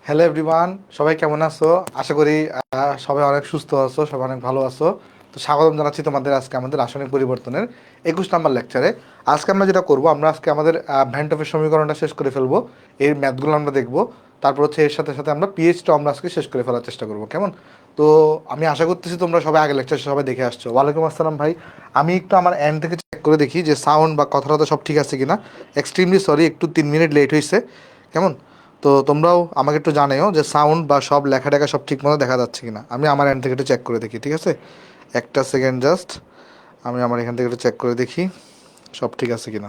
Hello everyone, সবাই কেমন আছো? আশা করি সবাই অনেক সুস্থ আছো, সবাই অনেক ভালো আছো। তো স্বাগতম জানাচ্ছি তোমাদের আজকে আমাদের রাসায়নিক পরিবর্তনের 21 নম্বর লেকচারে। আজকে আমরা যেটা করব, আমরা আজকে আমাদের ভ্যান্টফের সমীকরণটা শেষ করে ফেলবো। এর ম্যাথগুলো আমরা দেখবো। তারপর হচ্ছে এর সাথে সাথে আমরা পিএইচটাও আমরা আজকে শেষ করে ফেলার চেষ্টা করবো, কেমন? তো আমি আশা করতেছি তোমরা সবাই আগে লেকচার সবাই দেখে আসছো। ওয়ালাইকুম আসসালাম ভাই। আমি একটু আমার এন্ড থেকে চেক করে দেখি যে সাউন্ড বা কথাটা সব ঠিক আছে কিনা। এক্সট্রিমলি সরি, একটু 3 মিনিট লেট হয়েছে, কেমন? তো তোমরাও আমাকে একটু জানাও যে সাউন্ড বা সব লেখা টেখা সব ঠিক মতো দেখা যাচ্ছে কিনা। আমি আমার এন্ড থেকে একটু চেক করে দেখি, ঠিক আছে? একটা সেকেন্ড জাস্ট, আমি আমার এখান থেকে একটু চেক করে দেখি সব ঠিক আছে কিনা।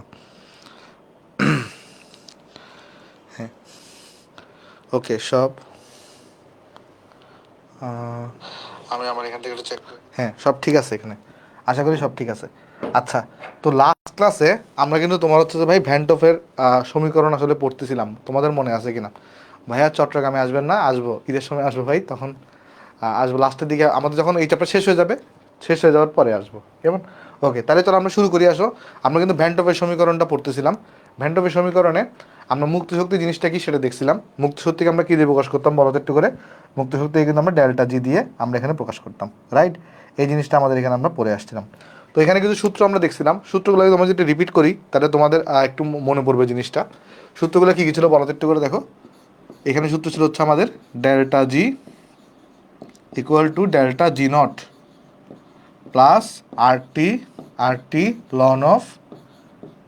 হ্যাঁ, ওকে, সব আমি আমার এখান থেকে একটু চেক করে, হ্যাঁ সব ঠিক আছে এখানে, আশা করি সব ঠিক আছে। আচ্ছা, তো লাস্ট ক্লাসে আমরা কিন্তু তোমার হচ্ছে যে ভাই ভ্যান্টফের সমীকরণ আসলে পড়তেছিলাম, তোমাদের মনে আছে কিনা? ভাইয়া চট্টগ্রামে আসবেন না? আসবো, ঈদের সময় আসবো ভাই, তখন আসবো লাস্টের দিকে, আমাদের যখন এই চ্যাপ্টার শেষ হয়ে যাবে, শেষ হয়ে যাওয়ার পরে আসবো, কেমন? ওকে, তাহলে চলো আমরা শুরু করি, আসো। আমরা কিন্তু ভ্যান্টফের সমীকরণটা পড়তেছিলাম। ভ্যান্টফের সমীকরণে আমরা মুক্ত শক্তি জিনিসটা কি সেটা দেখছিলাম। মুক্ত শক্তিকে আমরা কী দিয়ে প্রকাশ করতাম বলো তো একটু করে? মুক্ত শক্তিকে কিন্তু আমরা ডেল্টা জি দিয়ে আমরা এখানে প্রকাশ করতাম, রাইট? এই জিনিসটা আমাদের এখানে আমরা পড়ে আসছিলাম। তো এখানে কিছু সূত্র আমরা দেখছিলাম, সূত্রগুলো যদি আমরা যদি রিপিট করি তাহলে তোমাদের একটু মনে পড়বে জিনিসটা। সূত্রগুলো কী কী ছিল বলো তো একটু করে দেখো। এখানে সূত্র ছিল হচ্ছে আমাদের delta G equal to delta G not plus R T ln of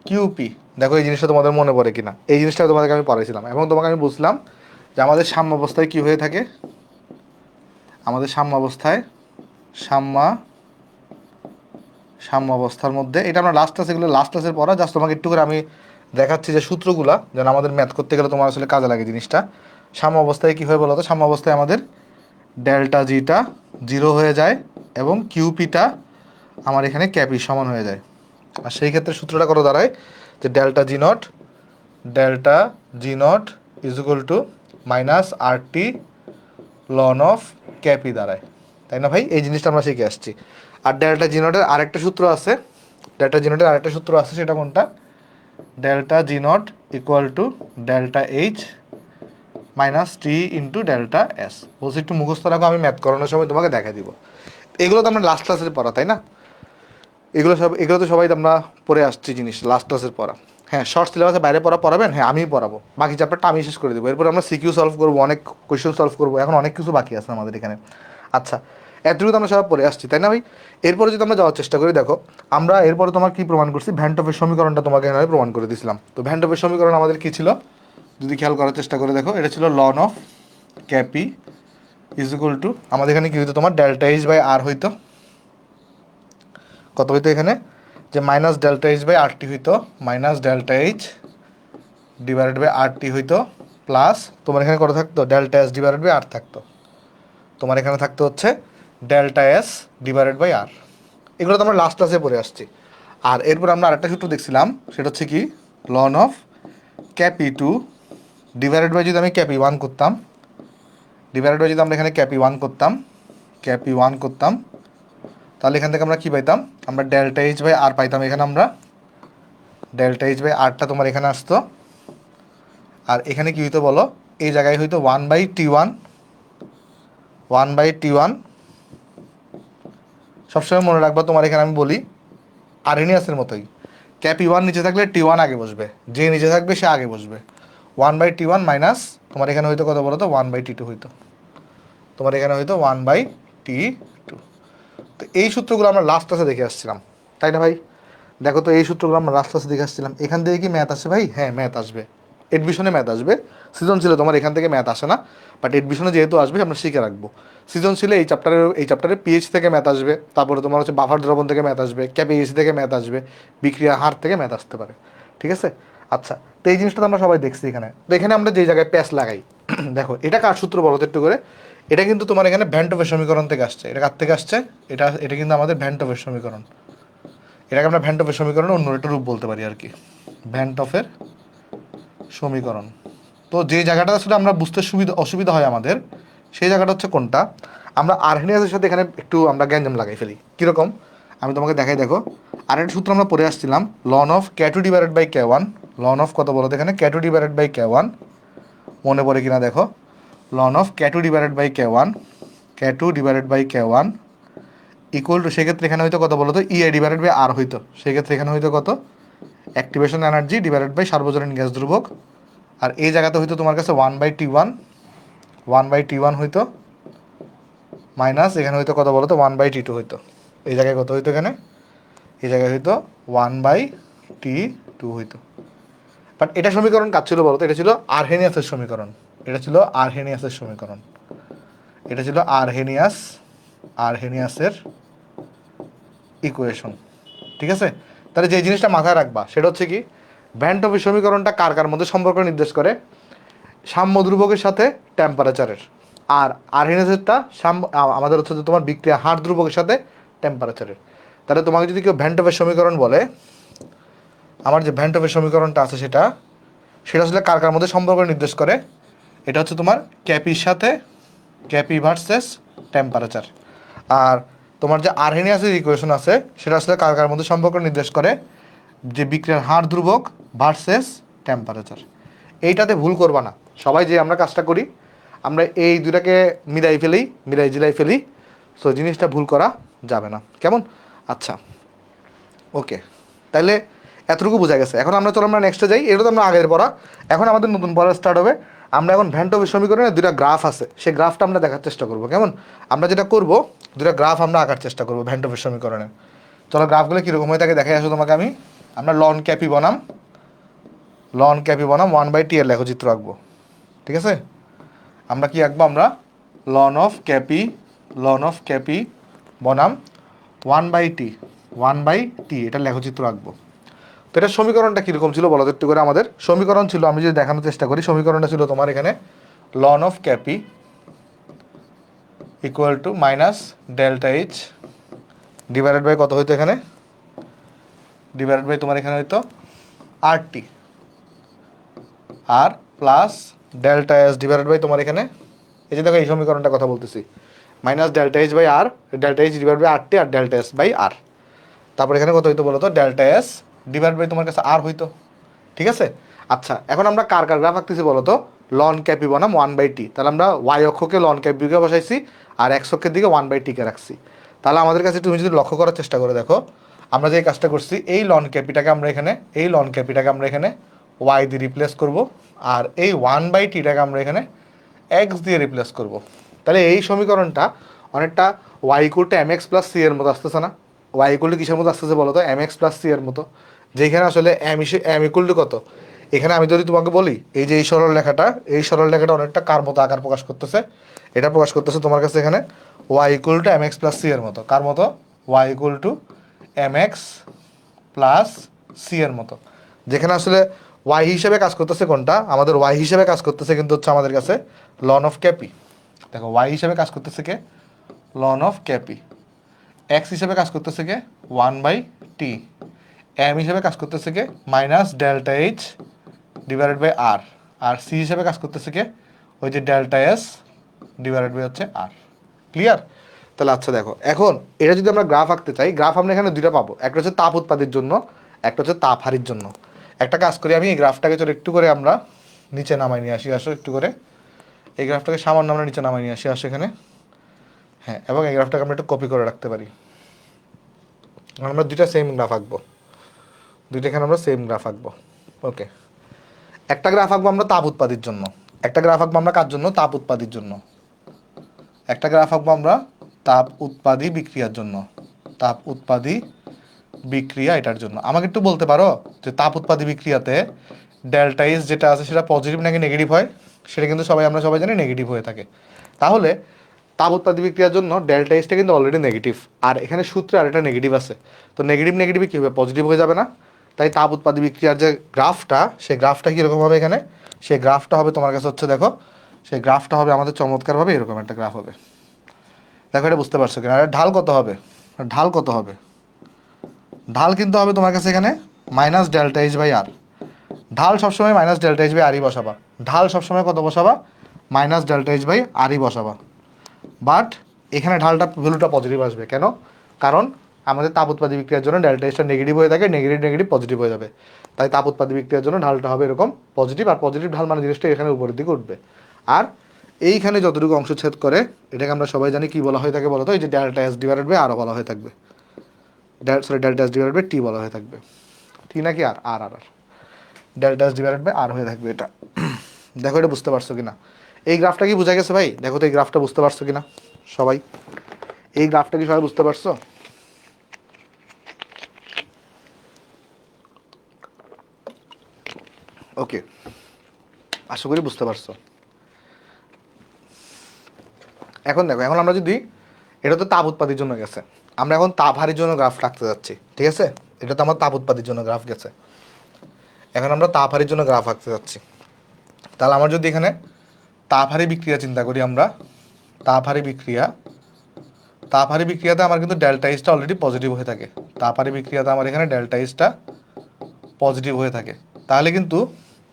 QP. দেখো এই জিনিসটা তোমাদের মনে পড়ে কিনা, এই জিনিসটা তোমাদেরকে আমি পড়াইছিলাম এবং তোমাকে আমি বুঝলাম যে আমাদের সাম্য অবস্থায় কী হয়ে থাকে। আমাদের সাম্য অবস্থায় সাম্য সাম্য অবস্থার মধ্যে, এটা আমরা লাস্ট ক্লাসে, এগুলো লাস্ট ক্লাসের পড়া, জাস্ট তোমাকে একটু করে আমি দেখাচ্ছি যে সূত্রগুলা যেন আমাদের ম্যাথ করতে গেলে তোমার আসলে কাজে লাগে জিনিসটা। সাম্য অবস্থায় কী হয় বলো তো? সাম্য অবস্থায় আমাদের ডেল্টা জিটা জিরো হয়ে যায় এবং কিউপিটা আমার এখানে ক্যাপির সমান হয়ে যায়। আর সেই ক্ষেত্রে সূত্রটা কত দাঁড়ায়? যে delta G naught is equal to minus R T ln of K P দাঁড়ায়, তাই না ভাই? এই জিনিসটা আমরা শিখে আসছি। আর ডেল্টা জি নটের আরেকটা সূত্র আছে, ডেল্টা জি নটের আরেকটা সূত্র আছে, সেটা কোনটা? Delta G naught equal to delta H minus T into delta S. বলছি একটু মুখস্থ রাখো, আমি ম্যাথ করানোর সময় তোমাকে দেখা দিব। এগুলো তো আমরা লাস্ট ক্লাসের পড়া, তাই না? এগুলো তো সবাই আমরা পড়ে আসছি জিনিস, লাস্ট ক্লাসের পড়া। হ্যাঁ, শর্ট সিলেবাসে বাইরে পড়াবেন, হ্যাঁ আমিই পড়াবো, বাকি চ্যাপ্টারটা আমি শেষ করে দেবো। এরপর আমরা সিকিউ সলভ করবো, অনেক কোয়েশ্চেন সলভ করবো, এখন অনেক কিছু বাকি আছে আমাদের এখানে। আচ্ছা, এতটুকু তো আমরা সবাই পড়ে আসছি, তাই না ভাই? এরপরে যদি আমরা যাওয়ার চেষ্টা করি, দেখো আমরা এরপরে তোমার কি প্রমাণ করছি, ভ্যান্টফের সমীকরণটা তোমাকে আমি প্রমাণ করে দিয়েছিলাম। তো ভ্যান্টফের সমীকরণ আমাদের কি ছিল যদি খেয়াল করার চেষ্টা করে দেখো, এটা ছিল ln of K P is equal to, আমাদের এখানে কি হইতো, তোমার ডেল্টা এইচ বাই আর হইতো, কত হইতো এখানে? যে minus delta H by R T হইতো, minus delta H divided by R T হইতো, প্লাস তোমার এখানে কত থাকতো? Delta S divided by R থাকতো। তোমার এখানে থাকতো হচ্ছে delta S divided by R. এগুলো তো আমরা লাস্ট ক্লাসে পড়ে আসছি। আর এরপর আমরা আরেকটা সূত্র দেখছিলাম, সেটা হচ্ছে কি, ln of K P two divided by, যদি আমি ক্যাপি ওয়ান করতাম, ডিভাইডেড বাই যদি আমরা এখানে ক্যাপি ওয়ান করতাম, তাহলে এখান থেকে আমরা কী পাইতাম? আমরা ডেল্টা এইচ বাই আর পাইতাম। এখানে আমরা ডেল্টা এইচ বাই আরটা তোমার এখানে আসতো, আর এখানে কি হইতো বলো? এই জায়গায় হইতো ওয়ান বাই টি ওয়ান। সবসময় মনে রাখবা, তোমার এখানে আমি বলি আরএনিয়াসের মতোই, ক্যাপি ওয়ান নিচে থাকলে টি ওয়ান আগে বসবে, যে নিচে থাকবে সে আগে বসবে। 1/T1 মাইনাস তোমার এখানে হইতো কত বলো তো? 1/T2 হইতো, তোমার এখানে হইতো 1/T2। তো এই সূত্রগুলো আমরা লাস্ট ক্লাসে দেখে আসছিলাম, তাই না ভাই? দেখো তো, এই সূত্রগুলো আমরা লাস্ট ক্লাসে দেখে আসছিলাম। এখান থেকে কি ম্যাথ আসে ভাই? হ্যাঁ ম্যাথ আসবে, এডমিশনে ম্যাথ আসবে। সৃজনশীলে তোমার এখান থেকে ম্যাথ আসে না, বাট এডমিশনে যেহেতু আসবে আমরা শিখে রাখবো। সৃজনশীলে এই চ্যাপ্টারে পিএইচ থেকে ম্যাথ আসবে, তারপরে তোমার হচ্ছে বাফার দ্রবণ থেকে ম্যাথ আসবে, ক্যাপিএসি থেকে ম্যাথ আসবে, বিক্রিয়া হার থেকে ম্যাথ আসতে পারে, ঠিক আছে? আচ্ছা, তো এই জিনিসটা তো আমরা সবাই দেখছি এখানে। তো এখানে আমরা যে জায়গায় প্যাচ লাগাই, দেখো এটা কার সূত্র বলো তো একটু করে? এটা কিন্তু তোমার এখানে ভ্যান্টফের সমীকরণ থেকে আসছে। এটা কার থেকে আসছে? এটা কিন্তু আমাদের ভ্যান্টফের সমীকরণ। এটাকে আমরা ভ্যান্টফের সমীকরণ অন্য একটা রূপ বলতে পারি আর কি, ভ্যান্টফের সমীকরণ। তো যে জায়গাটা আসলে আমরা বুঝতে অসুবিধা হয় আমাদের, সেই জায়গাটা হচ্ছে কোনটা? আমরা আর্হেনিয়াসের সাথে এখানে একটু আমরা গ্যাঞ্জাম লাগাই ফেলি। কীরকম? আমি তোমাকে দেখাই, দেখো। আরেকটা সূত্র আমরা পড়ে আসছিলাম, ln of K two divided by K1। Ln of কত বলো তো এখানে? ক্যাটু ডিভাইডেড বাই K1, মনে পড়ে কিনা দেখো। Ln of k two divided by k one, k two divided by k one equal to, সেক্ষেত্রে এখানে হয়তো কত বলো তো, ইআই ডিভাইডেড বাই আর হইতো, সেক্ষেত্রে এখানে হয়তো কত, অ্যাক্টিভেশন এনার্জি ডিভাইডেড বাই সার্বজনীন গ্যাস ধ্রুবক, আর এই জায়গাতে হয়তো তোমার কাছে 1/T1, 1/T1 হইতো মাইনাস এখানে হয়তো কত বলো তো 1/T2 হইতো, এই জায়গায় কত হইতো, এখানে এই জায়গায় হয়তো 1/T2 হইতো। বাট এটা সমীকরণ কাজ ছিল বলতো, এটা ছিল আরহেনিয়াসের সমীকরণ, এটা ছিল আরহেনিয়াসের সমীকরণ, এটা ছিল আরহেনিয়াসের ইকুয়েশন, ঠিক আছে। তাহলে যে জিনিসটা মাথায় রাখবা সেটা হচ্ছে কি, ভ্যান টপির সমীকরণটা কার কার মধ্যে সম্পর্ক নির্দেশ করে, সাম্য ধ্রুবকের সাথে টেম্পারেচারের, আর আরহেনিয়াসেরটা আমাদের হচ্ছে যে তোমার বিক্রিয়া হার ধ্রুবকের সাথে টেম্পারেচারের। তাহলে তোমাকে যদি কেউ ভ্যান টপের সমীকরণ বলে, আমার যে ভ্যান টপের সমীকরণটা আছে সেটা আসলে কার কার মধ্যে সম্পর্ক নির্দেশ করে, এটা হচ্ছে তোমার ক্যাপির সাথে, ক্যাপি ভার্সেস টেম্পারেচার। আর তোমার যে আরহেনিয়াসের ইকুয়েশন আছে সেটা আসলে কার কার মধ্যে সম্পর্ক নির্দেশ করে, যে বিক্রিয়ার হার ধ্রুবক ভার্সেস টেম্পারেচার। এইটাতে ভুল করবা না, সবাই যে আমরা কাজটা করি, আমরা এই দুটাকে মিলাই জিলাই ফেলি, সো জিনিসটা ভুল করা যাবে না, কেমন? আচ্ছা, ওকে, তাহলে এতটুকু বোঝা গেছে। এখন আমরা চলো আমরা নেক্সটে যাই, এটা তো আমরা আগের পড়া, এখন আমাদের নতুন পড়া স্টার্ট হবে। আমরা এখন ভ্যান টপির সমীকরণে দুটা গ্রাফ আছে, সেই গ্রাফটা আমরা দেখার চেষ্টা করবো, কেমন? আমরা যেটা করব, দুটা গ্রাফ আমরা আঁকার চেষ্টা করবো ভ্যান টপির সমীকরণে। চলো গ্রাফগুলো কীরকম হয়ে থাকে দেখাই আসো তোমাকে আমি। আমরা লন ক্যাপি বনাম 1/T এর লেখচিত্র আঁকবো, ঠিক আছে। আমরা কি আঁকবো, আমরা লন অফ ক্যাপি বনাম 1/T এটা লেখচিত্র আঁকবো। তো এটার সমীকরণটা কীরকম ছিল বলো একটু করে আমাদের। সমীকরণ ছিল, আমি যদি দেখানোর চেষ্টা করি, সমীকরণটা ছিল তোমার এখানে ln of K P equal to minus delta H divided by কত হইতো এখানে, ডিভাইডেড বাই তোমার এখানে হয়তো RT, আর plus delta S divided by তোমার এখানে, এই যে দেখো এই সমীকরণটা কথা বলতেছি, minus delta H by R, delta H divide by RT আর ডেল্টা এস বাই আর, তারপর এখানে কত হইতো বলো তো, ডেল্টা এস ডিভাইড বাই তোমার কাছে আর হইতো, ঠিক আছে। আচ্ছা, এখন আমরা কার কার গ্রাফ আঁকতেছি বলো তো, লন ক্যাপি বনাম 1/T। তাহলে আমরা ওয়াই অক্ষকে লন ক্যাপিকে বসাইছি আর এক্স অক্ষের দিকে 1/T কে রাখছি। তাহলে আমাদের কাছে তুমি যদি লক্ষ্য করার চেষ্টা করে দেখো, আমরা যে কাজটা করছি, এই লন ক্যাপিটাকে আমরা এখানে ওয়াই দিয়ে রিপ্লেস করব, আর এই 1/Tটাকে আমরা এখানে এক্স দিয়ে রিপ্লেস করব। তাহলে এই সমীকরণটা অনেকটা y equal to mx plus c এর মতো আসতেছে না? ওয়াই ইকুয়াল টু কিসের মতো আসতেছে বলো তো, mx প্লাস সি এর মতো, যেখানে আসলে এম ইকুয়াল টু কত, এখানে আমি যদি তোমাকে বলি এই যে এই সরল লেখাটা অনেকটা কার মতো আকার প্রকাশ করতেছে, এটা প্রকাশ করতেছে তোমার কাছে এখানে y equal to mx plus c এর মতো, কার মতো, y equal to mx plus c এর মতো, যেখানে আসলে ওয়াই হিসেবে কাজ করতেছে কোনটা, আমাদের ওয়াই হিসেবে কাজ করতেছে কিন্তু হচ্ছে আমাদের কাছে লন অফ ক্যাপি। দেখো ওয়াই হিসেবে কাজ করতেছে কে, লন অফ ক্যাপি, এক্স হিসেবে কাজ করতেছে কে 1/T, এম হিসেবে কাজ করতেছে কে minus delta H divided by R, আর সি হিসেবে কাজ করতেছে কে ওই যে ডেল্টা এস ডিভাইডেড বাই হচ্ছে আর। ক্লিয়ার? তাহলে আচ্ছা দেখো, এখন এটা যদি আমরা গ্রাফ আঁকতে চাই, গ্রাফ আমরা এখানে দুইটা পাবো, একটা হচ্ছে তাপ উৎপাদের জন্য, একটা হচ্ছে তাপ হারির জন্য। একটা কাজ করি আমি, এই গ্রাফটাকে চলো একটু করে আমরা নিচে নামাই নিয়ে আসি, আসো একটু করে এই গ্রাফটাকে সামান্য আমরা নিচে নামাই নিয়ে আসি, আসো এখানে, হ্যাঁ, এবং এই গ্রাফটাকে আমরা একটু কপি করে রাখতে পারি। আমরা দুইটা সেম গ্রাফ আঁকবো, দুইটা এখানে আমরা সেম গ্রাফ আঁকবো, ওকে। একটা গ্রাফ আঁকবো আমরা তাপ উৎপাদির জন্য, একটা গ্রাফ আঁকবো আমরা কার জন্য, তাপ উৎপাদির জন্য, একটা গ্রাফ আঁকবো আমরা তাপ উৎপাদী বিক্রিয়ার জন্য, তাপ উৎপাদী বিক্রিয়া এটার জন্য। আমাকে একটু বলতে পারো যে তাপ উৎপাদী বিক্রিয়াতে ডেল্টা এস যেটা আছে সেটা পজিটিভ নাকি নেগেটিভ হয়? সেটা কিন্তু আমরা সবাই জানি নেগেটিভ হয়ে থাকে। তাহলে তাপ উৎপাদী বিক্রিয়ার জন্য ডেল্টা এসটা কিন্তু অলরেডি নেগেটিভ, আর এখানে সূত্রে আরেকটা নেগেটিভ আছে, তো নেগেটিভ কী হবে, পজিটিভ হয়ে যাবে না? তাই তাপ উৎপাদী বিক্রিয়ার যে গ্রাফটা, সেই গ্রাফটা কীরকম হবে এখানে, সেই গ্রাফটা হবে তোমার কাছে হচ্ছে দেখো, সেই গ্রাফটা হবে আমাদের চমৎকারভাবে এরকম একটা গ্রাফ হবে। দেখো এটা বুঝতে পারছো কিনা? ঢাল কত হবে, ঢাল কিন্তু হবে তোমার কাছে এখানে minus delta H by R. ঢাল সবসময় মাইনাস ডেল্টা এইচ বাই আরই বসাবা, ঢাল সবসময় কত বসাবা, মাইনাস ডেল্টা এইচ বাই আরই বসাবা। বাট এখানে ঢালটা ভ্যালুটা পজিটিভ আসবে কেন? কারণ আমাদের তাপ উৎপাদী বিক্রিয়ার জন্য ডেল্টা এইচটা নেগেটিভ হয়ে থাকে, নেগেটিভ পজিটিভ হয়ে যাবে, তাই তাপ উৎপাদী বিক্রিয়ার জন্য ঢালটা হবে এরকম পজিটিভ, আর পজিটিভ ঢাল মানে জিনিসটা এখানে উপরের দিকে উঠবে। আর এইখানে যতটুকু অংশ ছেদ করে এটাকে আমরা সবাই জানি কি বলা হয়ে থাকে বলো তো, এই যে ডেল্টা এস ডিভাইডেড বাই আর বলা হয়ে থাকবে, delta S divided by T বলা হয়ে থাকবে, টি নাকি আর আর আর আর delta S divided by R হয়ে থাকবে এটা। দেখো এটা বুঝতে পারছো কিনা, এই গ্রাফটা কি বোঝা গেছে ভাই? দেখো তো এই গ্রাফটা বুঝতে পারছো কিনা সবাই, এই গ্রাফটা কি সবাই বুঝতে পারছো? ওকে, আশা করি বুঝতে পারছো। এখন দেখো, এখন আমরা যদি, এটা তো তাপ উৎপাদির জন্য গেছে, আমরা এখন তাপ হারির জন্য গ্রাফ রাখতে যাচ্ছি, ঠিক আছে? এটা তো আমার তাপ উৎপাদির জন্য গ্রাফ গেছে, এখন আমরা তাপ হারির জন্য গ্রাফ রাখতে যাচ্ছি। তাহলে আমার যদি এখানে তাপ হারি বিক্রিয়া চিন্তা করি আমরা, তাপ হারি বিক্রিয়া, তাপ হারি বিক্রিয়াতে আমার কিন্তু ডেল্টা এইচটা অলরেডি পজিটিভ হয়ে থাকে, তাপ হারি বিক্রিয়াতে আমার এখানে ডেল্টা এইচটা পজিটিভ হয়ে থাকে, তাহলে কিন্তু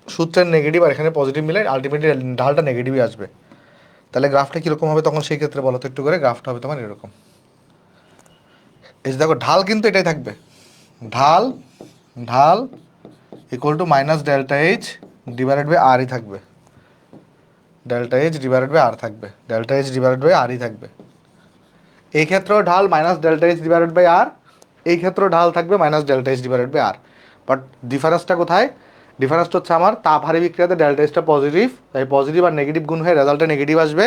সূত্রের নেগেটিভ আর এখানে পজিটিভ মিলে আলটিমেটলি ঢালটা নেগেটিভই আসবে। তাহলে গ্রাফটা কীরকম হবে তখন সেই ক্ষেত্রে বলো তো একটু করে? গ্রাফটা হবে তোমার এরকম, এই যে দেখো ঢাল কিন্তু এটাই থাকবে, ঢাল ঢাল equal to minus delta H divided by আরই থাকবে, delta H divided by R থাকবে, ডেল্টা এইচ ডিভাইডেড বাই আরই থাকবে। এই ক্ষেত্রেও ঢাল minus delta H divided by R, এই ক্ষেত্রেও ঢাল থাকবে minus delta H divided by R. But ডিফারেন্সটা কোথায়? ডিফারেন্সটা হচ্ছে আমার তাপ হারি বিক্রিয়াতে ডেল্টা এইচটা পজিটিভ, তাই পজিটিভ আর নেগেটিভ গুণ হয়ে রেজাল্টটা নেগেটিভ আসবে,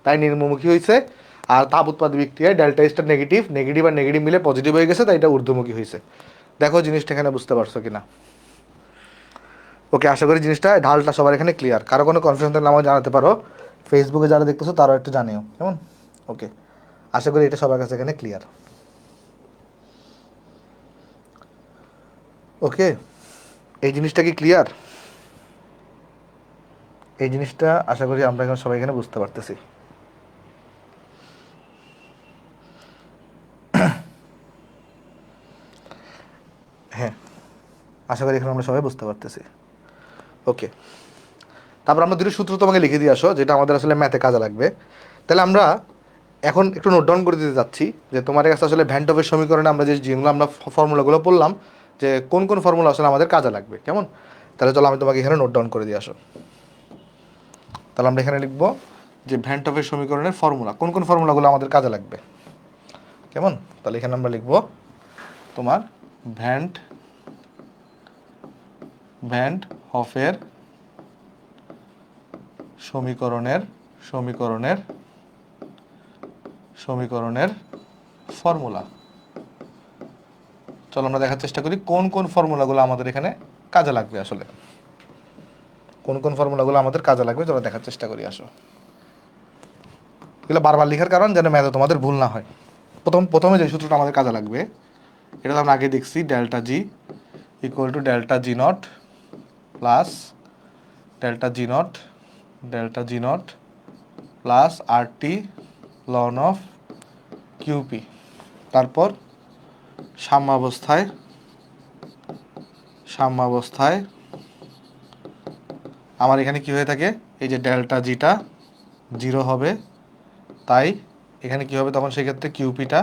তাই নিম্নমুখী হয়েছে। আর তাপ উৎপাদ বিক্রিয়ায় ডেল্টা এইচটা নেগেটিভ, নেগেটিভ আর নেগেটিভ মিলে পজিটিভ হয়ে গেছে, তাই এটা ঊর্ধ্বমুখী হয়েছে। দেখো জিনিসটা এখানে বুঝতে পারছো কিনা? ওকে, আশা করি জিনিসটা ঢালটা সবার এখানে ক্লিয়ার। কারো কোনো কনফিউশন থাকলে আমাকে জানাতে পারো, ফেসবুকে যারা দেখতেছো তারাও একটু জানিও, কেমন? ওকে, আশা করি এটা সবার কাছে এখানে ক্লিয়ার। ওকে, এই জিনিসটা কি ক্লিয়ার? এই জিনিসটা আশা করি আমরা এখন সবাই এখানে বুঝতে পারতেছি। হ্যাঁ, আশা করি এখানে আমরা সবাই বুঝতে পারতেছি। ওকে, তারপর আমরা দুটো সূত্র তোমাকে লিখে দিয়ে আসো, যেটা আমাদের আসলে ম্যাথে কাজে লাগবে। তাহলে আমরা এখন একটু নোট ডাউন করে দিতে যাচ্ছি যে তোমার কাছে আসলে ভ্যান্টফের সমীকরণে আমরা যেগুলো আমরা ফর্মুলাগুলো পড়লাম, যে কোন কোন ফর্মুলা আসলে আমাদের কাজে লাগবে, কেমন? তাহলে চলো আমি তোমাকে এখানে নোট ডাউন করে দিয়ে আসো। তাহলে আমরা এখানে লিখবো যে ভ্যান্টফের সমীকরণের ফর্মুলা, কোন কোন ফর্মুলাগুলো আমাদের কাজে লাগবে, কেমন? তাহলে এখানে আমরা লিখবো তোমার ভ্যান্ট হফের সমীকরণের সমীকরণের সমীকরণের ফর্মুলা। চলো আমরা দেখার চেষ্টা করি কোন কোন ফর্মুলাগুলো আমাদের এখানে কাজে লাগবে, আসলে কোন কোন ফর্মুলাগুলো আমাদের কাজে লাগবে, চলো দেখার চেষ্টা করি। আসো, এগুলো বারবার লেখার কারণ যেন ম্যাথে তোমাদের ভুল না হয়। প্রথমে যে সূত্রটা আমাদের কাজে লাগবে, এটা তো আমরা আগে দেখছি, delta G equal to delta G not plus delta G not delta G not plus R T ln of QP. তারপর সাম্যাবস্থায় আমার এখানে কি হয়ে থাকে, এই যে ডেল্টা জিটা জিরো হবে, তাই এখানে কি হবে তখন সেক্ষেত্রে কিউপিটা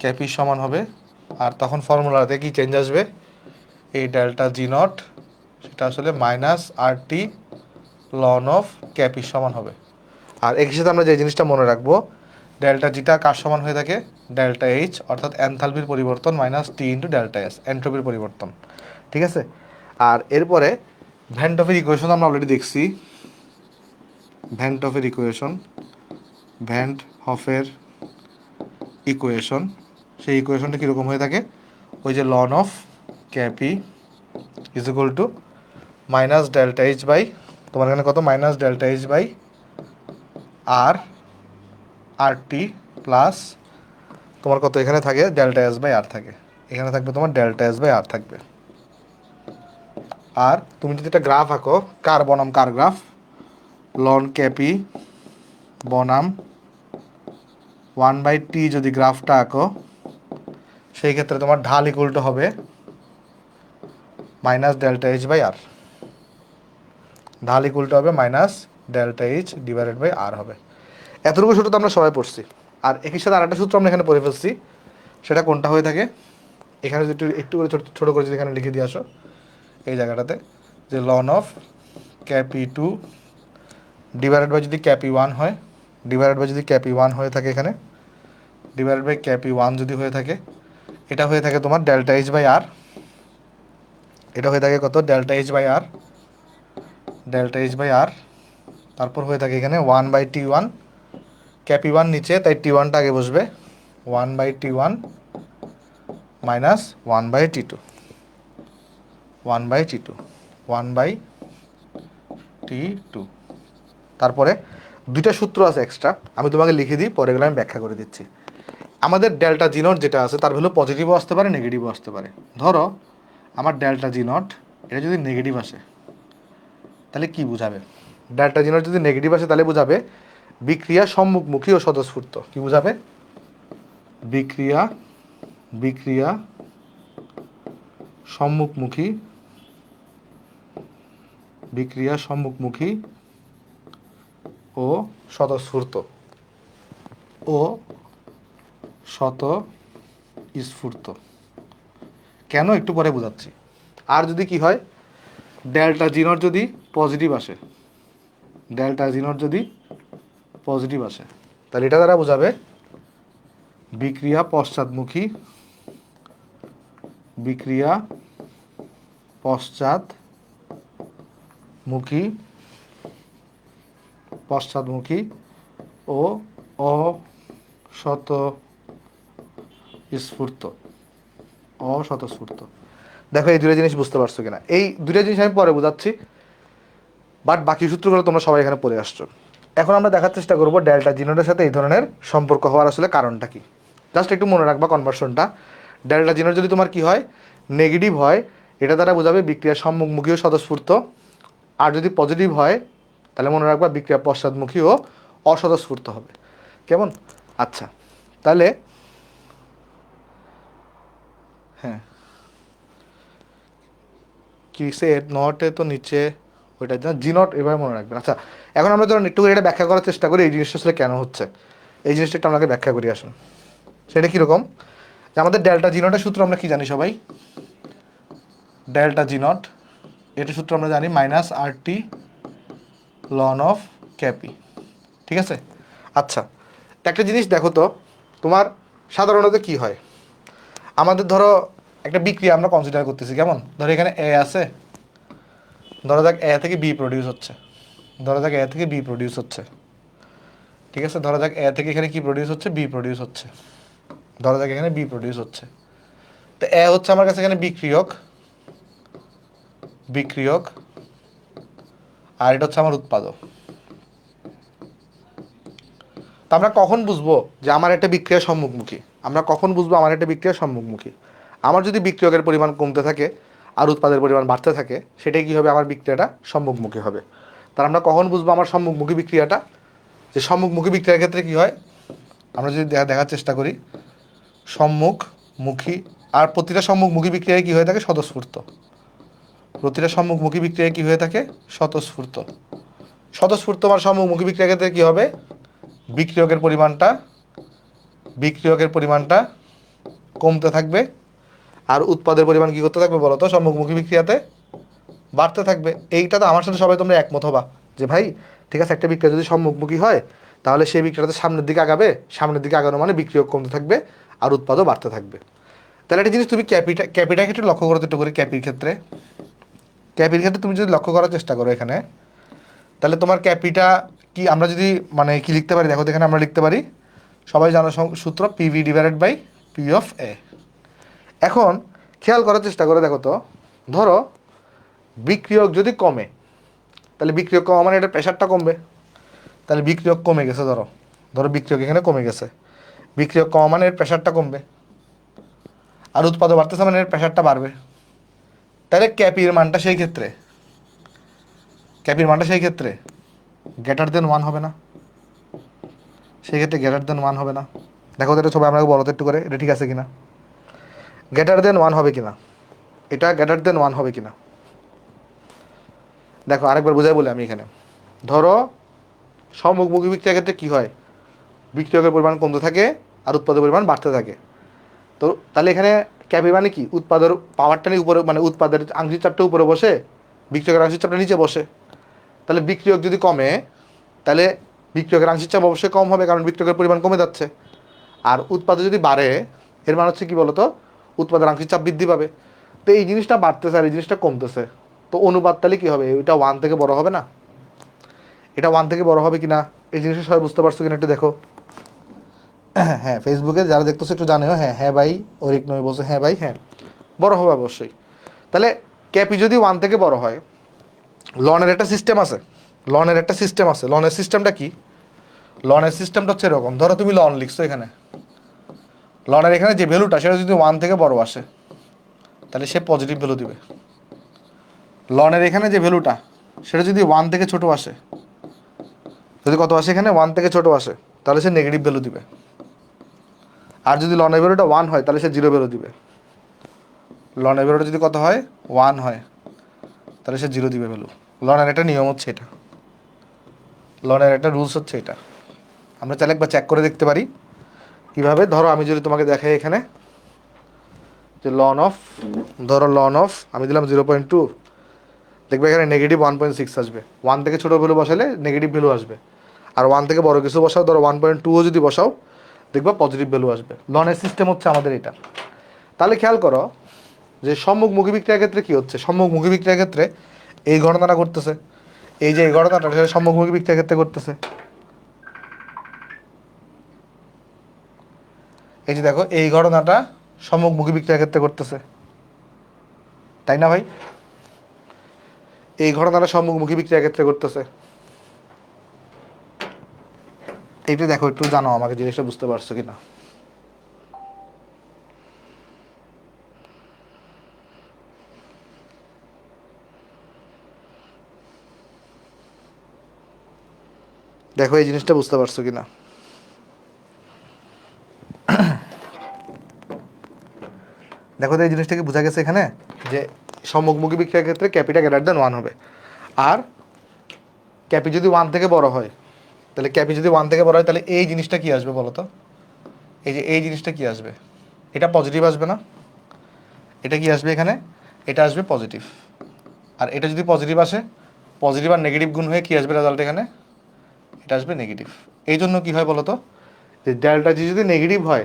ক্যাপির সমান হবে। আর তখন ফর্মুলাতে কি চেঞ্জ আসবে, এই ডেল্টা জি নট সেটা আসলে minus R T ln of ক্যাপির সমান হবে। আর একই সাথে আমরা যে জিনিসটা মনে রাখবো, ডেল্টা জিটা কার সমান হয়ে থাকে, ডেল্টা এইচ, অর্থাৎ এনথালপির পরিবর্তন minus T into delta S, এন্ট্রপির পরিবর্তন, ঠিক আছে? আর এরপরে ভ্যান্টফের ইকুয়েশন আমরা অলরেডি দেখছি, ভ্যান্টফের ইকুয়েশন, সেই ইকুয়েশনটা কীরকম হয়ে থাকে, ওই যে ln of K P is equal to minus delta H by, তোমার এখানে কত, minus delta H by R T plus তোমার কত এখানে থাকে, ডেল্টা এস বাই আর থাকে, এখানে থাকবে তোমার ডেল্টা এস বাই আর থাকবে। আর তুমি যদি একটা গ্রাফ আঁকো, কার বনাম কার গ্রাফ, লন ক্যাপি বনাম 1/t যদি গ্রাফটা আঁকো, সেই ক্ষেত্রে তোমার ঢাল ইকুয়াল টু হবে minus delta H by R, ঢাল ইকুয়াল টু হবে minus delta H divided by R হবে। এতটুকু সূত্র তো আমরা সবাই পড়ছি। আর একই সাথে আরেকটা সূত্র আমরা এখানে পড়ে ফেলছি, সেটা কোনটা হয়ে থাকে, এখানে যদি একটু করে ছোটো করে যদি এখানে লিখে দিয়ে আসো এই জায়গাটাতে, যে ln of K P two divided by যদি ক্যাপি ওয়ান হয়, ডিভাইডেড বাই যদি ক্যাপি ওয়ান হয়ে থাকে এখানে, ডিভাইডেড বাই ক্যাপি ওয়ান যদি হয়ে থাকে, এটা হয়ে থাকে তোমার ডেল্টা এইচ বাই আর, এটা হয়ে থাকে কত delta H by R, delta H by R, তারপর হয়ে থাকে এখানে one by T one, K P one নিচে তাই টি ওয়ানটা আগে বসবে, one by T one minus one by T two, one by T two, one by T two. তারপরে দুইটা সূত্র আছে এক্সট্রা, আমি তোমাকে লিখে দিই, পরে এগুলো আমি ব্যাখ্যা করে দিচ্ছি। আমাদের ডেল্টা জি নট যেটা আছে তার ভ্যালু পজিটিভও আসতে পারে, নেগেটিভও আসতে পারে। ধরো আমার ডেল্টা জি নট এটা যদি নেগেটিভ আসে তাহলে কি বুঝাবে? ডেল্টা জি নট যদি নেগেটিভ আসে তাহলে বুঝাবে বিক্রিয়া সম্মুখমুখী ও স্বতঃস্ফূর্ত। কি বুঝাবে? বিক্রিয়া বিক্রিয়া সম্মুখমুখী, বিক্রিয়া সম্মুখমুখী ও স্বতঃস্ফূর্ত, ও স্বতঃস্ফূর্ত। কেন একটু পরে বোঝাচ্ছি। আর যদি কি হয়, ডেল্টা জি নট যদি পজিটিভ আসে, ডেল্টা জি নট যদি পজিটিভ আসে তাহলে এটা দ্বারা বোঝাবে বিক্রিয়া পশ্চাৎমুখী, বিক্রিয়া পশ্চাৎমুখী, পশ্চাৎমুখী ও অস্বতঃস্ফূর্ত, অস্বতঃস্ফূর্ত। দেখো এই দুটো জিনিস বুঝতে পারছো কিনা? এই দুটো জিনিস আমি পরে বোঝাচ্ছি, বাট বাকি সূত্রগুলো তোমরা সবাই এখানে পড়ে আসছো। এখন আমরা দেখার চেষ্টা করবো ডেল্টা জি নটের সাথে এই ধরনের সম্পর্ক হওয়ার আসলে কারণটা কি। জাস্ট একটু মনে রাখবা কনভার্সনটা। ডেল্টা জি নট যদি তোমার কি হয়, নেগেটিভ হয়, এটা দ্বারা বোঝাবে বিক্রিয়া সম্মুখমুখী ও স্বতঃস্ফূর্ত। আর যদি পজিটিভ হয় তাহলে মনে রাখবা বিক্রিয়া পশ্চাৎমুখী ও অস্বতঃস্ফূর্ত হবে। কেমন? আচ্ছা, তাহলে হ্যাঁ, কি সে নটে তো নিচে ওইটা জি নট, এভাবে মনে রাখবেন। আচ্ছা, এখন আমরা ধরুন একটু এটা ব্যাখ্যা করার চেষ্টা করি এই জিনিসটা আসলে কেন হচ্ছে। এই জিনিসটা একটু আমাকে ব্যাখ্যা করি আসুন। সেটা কীরকম, যে আমাদের ডেল্টা জি নটের সূত্র আমরা কি জানি সবাই? ডেল্টা জি নট এটা সূত্র আমরা জানি minus R T ln of K P. ঠিক আছে? আচ্ছা, একটা জিনিস দেখো তো, তোমার সাধারণত কি হয়, আমাদের ধরো একটা বিক্রিয়া আমরা কনসিডার করতেছি, কেমন? ধরো এখানে এ আছে, ধরো যাক এ থেকে বি প্রডিউস হচ্ছে, ধরো যাক এ থেকে বি প্রডিউস হচ্ছে। ঠিক আছে, ধরো যাক এ থেকে এখানে কি প্রডিউস হচ্ছে? বি প্রডিউস হচ্ছে। ধরো যাক এখানে বি প্রডিউস হচ্ছে। তো এ হচ্ছে আমার কাছে এখানে বিক্রিয়ক, বিক্রিয়ক, আর এটা হচ্ছে আমার উৎপাদক। তো আমরা কখন বুঝবো যে আমার একটা বিক্রিয়া সম্মুখমুখী? আমরা কখন বুঝবো আমার একটা বিক্রিয়া সম্মুখমুখী? আমার যদি বিক্রিয়কের পরিমাণ কমতে থাকে আর উৎপাদের পরিমাণ বাড়তে থাকে, সেটাই কী হবে? আমার বিক্রিয়াটা সম্মুখমুখী হবে। তার আমরা কখন বুঝবো আমার সম্মুখমুখী বিক্রিয়াটা? যে সম্মুখমুখী বিক্রিয়ার ক্ষেত্রে কী হয়, আমরা যদি দেখার চেষ্টা করি, সম্মুখমুখী, আর প্রতিটা সম্মুখমুখী বিক্রিয়ায় কী হয়ে থাকে? স্বতঃস্ফূর্ত। প্রতিটা সম্মুখমুখী বিক্রিয়ায় কী হয়ে থাকে? স্বতঃস্ফূর্ত। স্বতঃস্ফূর্ত আর সম্মুখমুখী বিক্রিয়ার ক্ষেত্রে কী হবে? বিক্রিয়কের পরিমাণটা, বিক্রিয়কের পরিমাণটা কমতে থাকবে, আর উৎপাদের পরিমাণ কী করতে থাকবে বলো তো? সম্মুখমুখী বিক্রিয়াতে বাড়তে থাকবে। এইটা তো আমার সাথে সবাই তোমরা একমত হবা যে ভাই ঠিক আছে, একটা বিক্রিয়া যদি সম্মুখমুখী হয় তাহলে সেই বিক্রিয়াতে সামনের দিকে আগাবে, সামনের দিকে আগানো মানে বিক্রিয়ক কমতে থাকবে আর উৎপাদও বাড়তে থাকবে। তাহলে একটা জিনিস তুমি ক্যাপিটার ক্ষেত্রে লক্ষ্য করতে একটু করে, ক্যাপির ক্ষেত্রে, ক্যাপির ক্ষেত্রে তুমি যদি লক্ষ্য করার চেষ্টা করো এখানে, তাহলে তোমার ক্যাপিটা কি আমরা যদি মানে কি লিখতে পারি? দেখো এখানে আমরা লিখতে পারি, সবাই জানো সূত্র P V divided by P of A. এখন খেয়াল করার চেষ্টা করে দেখো তো, ধরো বিক্রিয়ক যদি কমে তাহলে বিক্রিয়ক কমা মানে এটা প্রেশারটা কমবে, তাহলে বিক্রিয়ক কমে গেছে, ধরো ধরো বিক্রিয়ক এখানে কমে গেছে, বিক্রিয়ক কমা মানে এর প্রেশারটা কমবে, আর উৎপাদন বাড়তেছে মানে এর প্রেশারটা বাড়বে। তাহলে ক্যাপির মানটা সেই ক্ষেত্রে, ক্যাপির মানটা সেই ক্ষেত্রে গ্রেটার দেন 1 হবে না? সেই ক্ষেত্রে গ্রেটার দেন 1 হবে না? দেখো তো এটা সবাই আপনাকে বলো তো একটু করে, এটা ঠিক আছে কিনা? গ্রেটার দেন 1 হবে কিনা? এটা গ্রেটার দেন 1 হবে কিনা? দেখো আরেকবার বোঝাই বলে আমি এখানে, ধরো সম্মুখমুখী বিক্রিয়ার ক্ষেত্রে কী হয়? বিক্রিয়কের পরিমাণ কমতে থাকে আর উৎপাদের পরিমাণ বাড়তে থাকে। তো তাহলে এখানে ক্যাপি মানে কি? উৎপাদের পাওয়ারটা নিয়ে উপরে, মানে উৎপাদের আংশিক চাপটা উপরে বসে, বিক্রিয়কের আংশিক চাপটা নিচে বসে। তাহলে বিক্রিয়ক যদি কমে তাহলে বিক্রিয়কের আংশিক চাপ অবশ্যই কম হবে, কারণ বিক্রিয়কের পরিমাণ কমে যাচ্ছে। আর উৎপাদে যদি বাড়ে, এর মানে হচ্ছে কি বলতো, উৎপাদের আংশিক চাপ বৃদ্ধি পাবে। তো এই জিনিসটা বাড়তেছে আর এই জিনিসটা কমতেছে, তো অনুপাত তাহলে কি হবে, এটা 1 থেকে বড় হবে না? এটা 1 থেকে বড় হবে কিনা এই জিনিসটা সবাই বুঝতে পারছো কিনা একটু দেখো। হ্যাঁ, ফেসবুকে যারা দেখতেছো একটু জানিও। হ্যাঁ হ্যাঁ ভাই, ওরিক নয় বলছে, হ্যাঁ ভাই, হ্যাঁ বড় হবে অবশ্যই। তাহলে ক্যাপি যদি 1 থেকে বড় হয়, লনের একটা সিস্টেম আছে, লনের সিস্টেমটা কি? লনের সিস্টেমটা হচ্ছে এরকম, ধরো তুমি লন লিখছো এখানে, লনের এখানে যে ভ্যালুটা সেটা যদি 1 থেকে বড় আসে তাহলে সে পজিটিভ ভ্যালু দিবে। লনের এখানে যে ভ্যালুটা সেটা যদি 1 থেকে ছোট আসে, যদি কত আসে এখানে 1 থেকে ছোট আসে, তাহলে সে নেগেটিভ ভ্যালু দিবে। আর যদি লনের ভ্যালুটা 1 হয় তাহলে সে 0 ভ্যালু দিবে। লনের ভ্যালুটা যদি কত হয়, 1 হয়, তাহলে সে 0 দিবে ভ্যালু। লনের একটা নিয়ম হচ্ছে এটা, লনের একটা রুলস হচ্ছে এটা। আমরা চাইলে একবার চেক করে দেখতে পারি কীভাবে। ধরো আমি যদি তোমাকে দেখাই এখানে যে লন অফ আমি দিলাম 0.2, দেখবে এখানে নেগেটিভ 1.6 আসবে। 1 থেকে ছোটো ভ্যালু বসালে নেগেটিভ ভ্যালু আসবে, আর 1 থেকে বড় কিছু বসাও, ধরো 1.2ও যদি বসাও দেখবা পজিটিভ ভ্যালু আসবে। লনের সিস্টেম হচ্ছে আমাদের এটা। তাহলে খেয়াল করো যে সম্মুখমুখী বিক্রিয়ার ক্ষেত্রে কী হচ্ছে, সম্মুখমুখী বিক্রিয়ার ক্ষেত্রে এই ঘটনাটা করতেছে, এই যে এই ঘটনাটা সেটা সম্মুখমুখী বিক্রিয়ার ক্ষেত্রে করতেছে। এই যে দেখো, এই ঘটনাটা সম্মুখমুখী বিক্রিয়ার ক্ষেত্রে করতেছে, তাই না ভাই? এই ঘটনাটা সম্মুখমুখী বিক্রিয়ার ক্ষেত্রে করতেছে। এইটা দেখো, একটু জানো আমাকে জিনিসটা বুঝতে পারছো কিনা। দেখো এই জিনিসটা বুঝতে পারছো কিনা। দেখো তো এই জিনিসটা কি বোঝা গেছে এখানে, যে সম্মুখমুখী বিক্রিয়ার ক্ষেত্রে ক্যাপিটা গ্রেটার দেন 1 হবে। আর ক্যাপি যদি 1 থেকে বড় হয়, তাহলে ক্যাপি যদি 1 থেকে বড় হয় তাহলে এই জিনিসটা কি আসবে বলো তো, এই যে এই জিনিসটা কি আসবে, এটা পজিটিভ আসবে না? এটা কি আসবে এখানে, এটা আসবে পজিটিভ। আর এটা যদি পজিটিভ আসে, পজিটিভ আর নেগেটিভ গুণ হয়ে কি আসবে রেজাল্ট এখানে, এটা আসবে নেগেটিভ। এই জন্য কী হয় বলো তো, যে ডেল্টা জি যদি নেগেটিভ হয়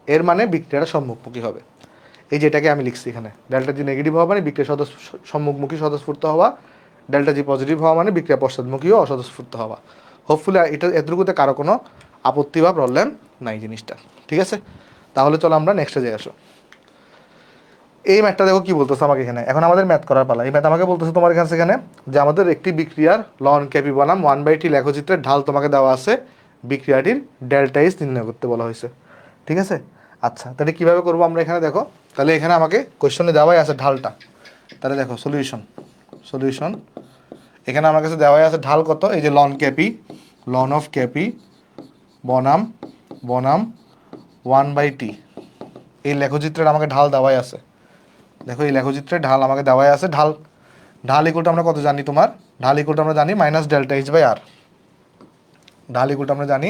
এর মানে বিক্রিয়াটা সম্মুখমুখী হবে। এই যেটাকে আমি লিখছি এখানে, ডেল্টা জি নেগেটিভ হওয়া মানে বিক্রিয়া সম্মুখমুখী স্বতঃস্ফূর্ত হওয়া, ডেল্টা জি পজিটিভ হওয়া মানে বিক্রিয়া পশ্চাৎমুখী ও অস্বতঃস্ফূর্ত হওয়া। হোপফুলি এটা এতটুকুতে কারো কোনো আপত্তি বা প্রবলেম নাই জিনিসটা, ঠিক আছে? তাহলে চলো আমরা নেক্সটে যাই। আসো, এই ম্যাথটা দেখো কি বলতেছে আমাকে এখানে, এখন আমাদের ম্যাথ করার পালা। এই ম্যাথ আমাকে বলতেছে তোমার কাছে এখানে যে আমাদের একটি বিক্রিয়ার লন ক্যাপি বনাম 1/t লেখচিত্রের ঢাল তোমাকে দেওয়া আছে, বিক্রিয়াটির ডেল্টা এইচ নির্ণয় করতে বলা হয়েছে, ঠিক আছে? আচ্ছা, তাহলে কীভাবে করবো আমরা এখানে দেখো। তাহলে এখানে আমাকে কোয়েশ্চনে দেওয়াই আছে ঢালটা। তাহলে দেখো সলিউশন এখানে আমার কাছে দেওয়াই আছে ঢাল কত, এই যে লন অফ ক্যাপি বনাম 1/t, এই লেখচিত্রের আমাকে ঢাল দেওয়াই আছে। দেখো এই লেখচিত্রে ঢাল আমাকে দেওয়াই আছে। ঢাল ইকুয়ালটা আমরা কত জানি, তোমার ঢাল ইকুয়ালটা আমরা জানি minus delta H by R. ঢাল ইকুয়ালটা আমরা জানি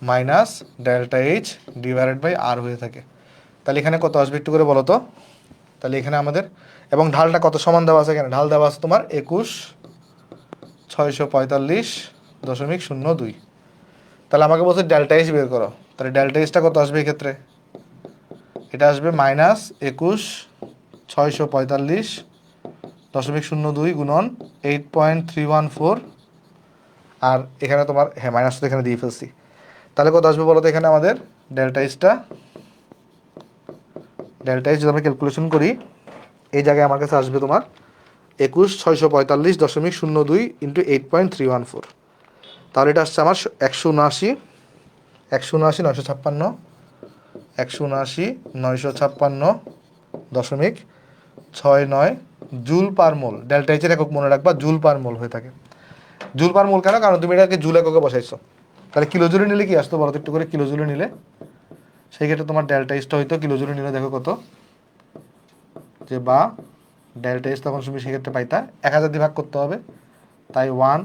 minus delta H divided by R হয়ে থাকে। তাহলে এখানে কত আসবে একটু করে বলো তো। তাহলে এখানে আমাদের, এবং ঢালটা কত সমান দেওয়া আছে এখানে, ঢাল দেওয়া আছে তোমার 21,645.02। তাহলে আমাকে বলছে ডেল্টা এইচ বের করো, তাহলে ডেল্টা এইচটা কত আসবে এক্ষেত্রে, এটা আসবে মাইনাস 21,645.02 গুণন 8.314। আর এখানে তোমার, হ্যাঁ মাইনাস তো এখানে দিয়ে ফেলছি। তাহলে কত আসবে বলো তো এখানে আমাদের ডেল্টা এইচ যদি আমরা ক্যালকুলেশন করি, এই জায়গায় আমার কাছে আসবে তোমার 21,645.02 ইন্টু 8.314। তাহলে এটা আসছে আমার 179,956.69 জুল পার মোল। ডেল্টা এইচের একক মনে রাখবা জুল পার মোল হয়ে থাকে। জুল পার মোল কেন, কারণ তুমি এটাকে জুল এককে বসাইছো। তাহলে কিলো জুলে নিলে কি আসতো বলো তো একটু করে, কিলো জুলে নিলে সেই ক্ষেত্রে তোমার ডেল্টা এইচটা হয়তো কিলো জুলে নিলে দেখো কত, যে বা ডেল্টা এইচ তখন তুমি সেক্ষেত্রে পাইতা 1000 দিয়ে ভাগ করতে হবে, তাই 17,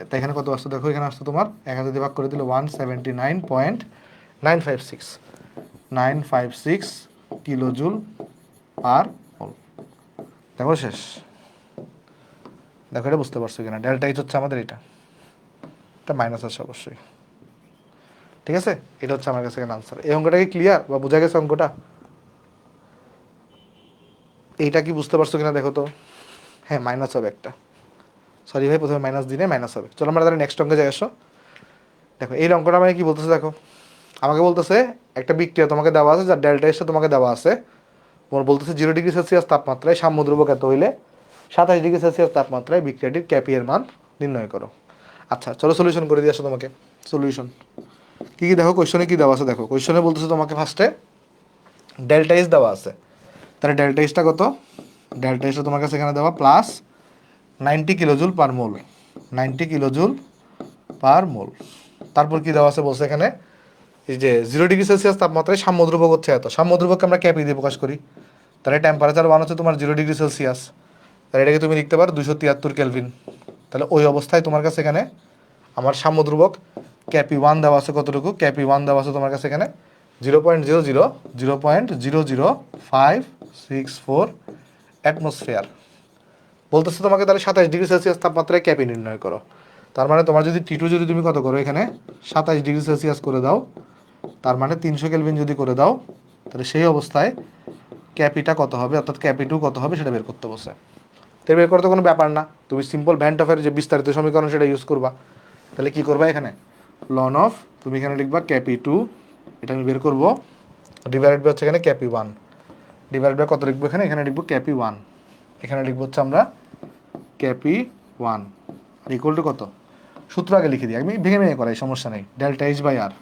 তাই এখানে কত আসতো দেখো, এখানে আসতো তোমার 1000 দিয়ে ভাগ করে দিলে 179.956 কিলো জুল পার মোল। দেখো শেষ। দেখো এটা বুঝতে পারছো কিনা, ডেল্টা এইচ হচ্ছে আমাদের এটা। এটা মাইনাস আছে অবশ্যই। ঠিক আছে, এটা হচ্ছে আমার কাছে এখানে আনসার। এই অঙ্কটা কি ক্লিয়ার বা বোঝা গেছে অঙ্কটা? এইটা কি বুঝতে পারছো কিনা দেখো তো। হ্যাঁ মাইনাস হবে একটা, সরি ভাই প্রথমে মাইনাস দিনে মাইনাস হবে। চলো আমরা তাহলে নেক্সট অঙ্কে যাই আসো। দেখো এই অঙ্কটা মানে কি বলতেছে দেখো, আমাকে বলতেছে একটা বিক্রিয়া তোমাকে দেওয়া আছে যার ডেল্টা এসে তোমাকে দেওয়া আছে, তোমার বলতেছে 0°C তাপমাত্রায় সাম্যদ্রব্য এত হইলে 27°C তাপমাত্রায় বিক্রিয়াটির ক্যাপি এর মান নির্ণয় করো। আচ্ছা চলো সলিউশন করে দিয়ে আসো তোমাকে। সলিউশন কী কী দেখো, কোয়েশ্চনে কী দেওয়া আছে দেখো। কোয়েশ্চনে বলতেছে তোমাকে ফার্স্টে ডেল্টা এস দেওয়া আছে, তাহলে ডেল্টা এসটা কত, ডেল্টা এসটা তোমার কাছে এখানে দেওয়া প্লাস 90 কিলোজুল পার মোল, 90 কিলোজুল পার মোল। তারপর কি দেওয়া আছে বলছে এখানে, এই যে 0°C তাপমাত্রায় সাম্যদ্রব্য হচ্ছে এত, সাম্যদ্রব্যকে আমরা ক্যাপি দিয়ে প্রকাশ করি, তাহলে টেম্পারেচার ওয়ান হচ্ছে তোমার 0°C, তাহলে এটাকে তুমি লিখতে পারো 273 কেলভিন। তাহলে ওই অবস্থায় তোমার কাছে এখানে আমার সাম্যদ্রব্যক ক্যাপি ওয়ান দেওয়া আছে কতটুকু, ক্যাপি ওয়ান দেওয়া আছে তোমার কাছে এখানে 0.00564 অ্যাটমসফিয়ার। বলতেছে তোমাকে তাহলে 27°C তাপমাত্রায় ক্যাপি নির্ণয় করো। তার মানে তোমার যদি টি টু যদি তুমি কত করো এখানে 27°C করে দাও, তার মানে 300 কেলভিন যদি করে দাও, তাহলে সেই অবস্থায় ক্যাপিটা কত হবে, অর্থাৎ ক্যাপি টু কত হবে সেটা বের করতে বসে। তো বের করতে কোনো ব্যাপার না, তুমি সিম্পল ভ্যান অফের যে বিস্তারিত সমীকরণ সেটা ইউজ করবা। তাহলে কি করবা এখানে লন অফ, তুমি এখানে লিখবা ক্যাপি টু, এটা আমি বের করবো, ডিভাইডেড বাই হচ্ছে এখানে ক্যাপি ওয়ান, ডিভাইডেড বাই কত লিখবো এখানে, এখানে লিখবো ক্যাপি ওয়ান, এখানে লিখবো হচ্ছে আমরা ক্যাপি ওয়ান আর ইকুয়াল টু কত, সূত্র আগে লিখে দিই, আমি ভেঙে ভেঙে করাই সমস্যা নেই, ডেল্টা এইচ বাই আর,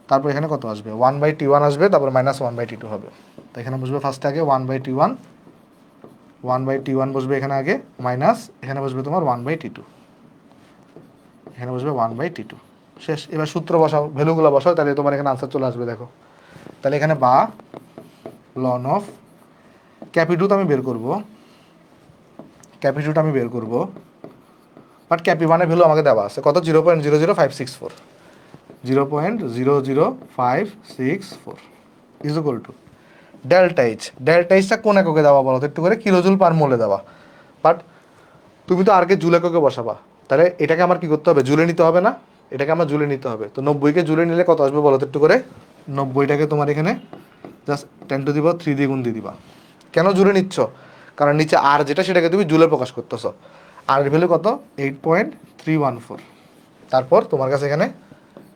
তারপর এখানে কত আসবে 1/T1 আসবে, তারপর মাইনাস 1/T2 হবে। তো এখানে বসবে ফার্স্টে আগে 1/T1, 1/T1 বসবে এখানে আগে, মাইনাস এখানে বসবে তোমার 1/T2, এখানে বসবে 1/T2, শেষ। এবার সূত্র বসাও, ভ্যালুগুলো বসাও, তাহলে তোমার এখানে আনসার চলে আসবে দেখো। তাহলে এখানে বা লন অফ ক্যাপি টু তো আমি বের করবো, ক্যাপি টুটা আমি বের করবো, বাট ক্যাপি ওয়ানের ভ্যালু আমাকে দেওয়া আছে কত 0.00564, 0.00564 is equal to delta H, delta এইচটা কোন এককে দেওয়া বলো তো একটু করে, কিলোজুল পার মোলে দেওয়া, বাট তুমি তো আগে জুল এককে বসাবা, তাহলে এটাকে আমার কি করতে হবে, জুলে নিতে হবে না, এটাকে আমার জুলে নিতে হবে। তো 90কে জুলে নিলে কত আসবে বলো তো একটু করে, 90টাকে তোমার এখানে জাস্ট 10⁻³ দিয়ে গুণ দিয়ে দিবা। কেন জুলে নিচ্ছ, কারণ নিচে আর যেটা সেটাকে তুমি জুলে প্রকাশ করতেছ, আর এর ভ্যালু কত 8.314। তারপর তোমার কাছে এখানে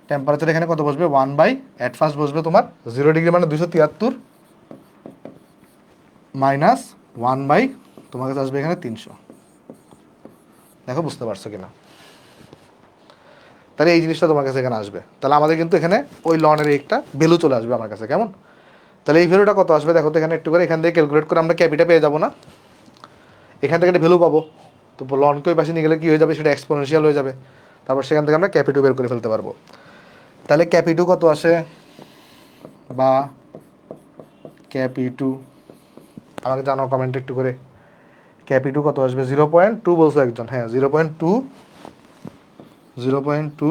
টেম্পারেচার এখানে কত বসবে 1 বাই, অ্যাট ফার্স্ট বসবে তোমার 0° মানে 273 মাইনাস 1 বাই, তোমার কাছে আসবে এখানে 300। দেখো বুঝতে পারছো কিনা, তাহলে এই জিনিসটা তোমার কাছে এখানে আসবে। তাহলে আমাদের কিন্তু এখানে ওই লনের একটা ভ্যালু চলে আসবে আমার কাছে, কেমন। তাহলে এই ভ্যালুটা কত আসবে দেখো তো এখানে একটু করে, এখান থেকে ক্যালকুলেট করে আমরা ক্যাপিটা পেয়ে যাবো না, এখান থেকে একটা ভ্যালু পাবো, তো লনকে ওই পাশে নিয়ে গেলে কী হয়ে যাবে, সেটা এক্সপোনেনশিয়াল হয়ে যাবে, তারপর সেখান থেকে আমরা ক্যাপি টু বের করে ফেলতে পারবো। তাহলে ক্যাপি টু কত আসে, বা ক্যাপি টু আমাকে জানাও কমেন্ট একটু করে, ক্যাপি টু কত আসবে 0.2 বলছো একজন, হ্যাঁ 0.2, 0.2,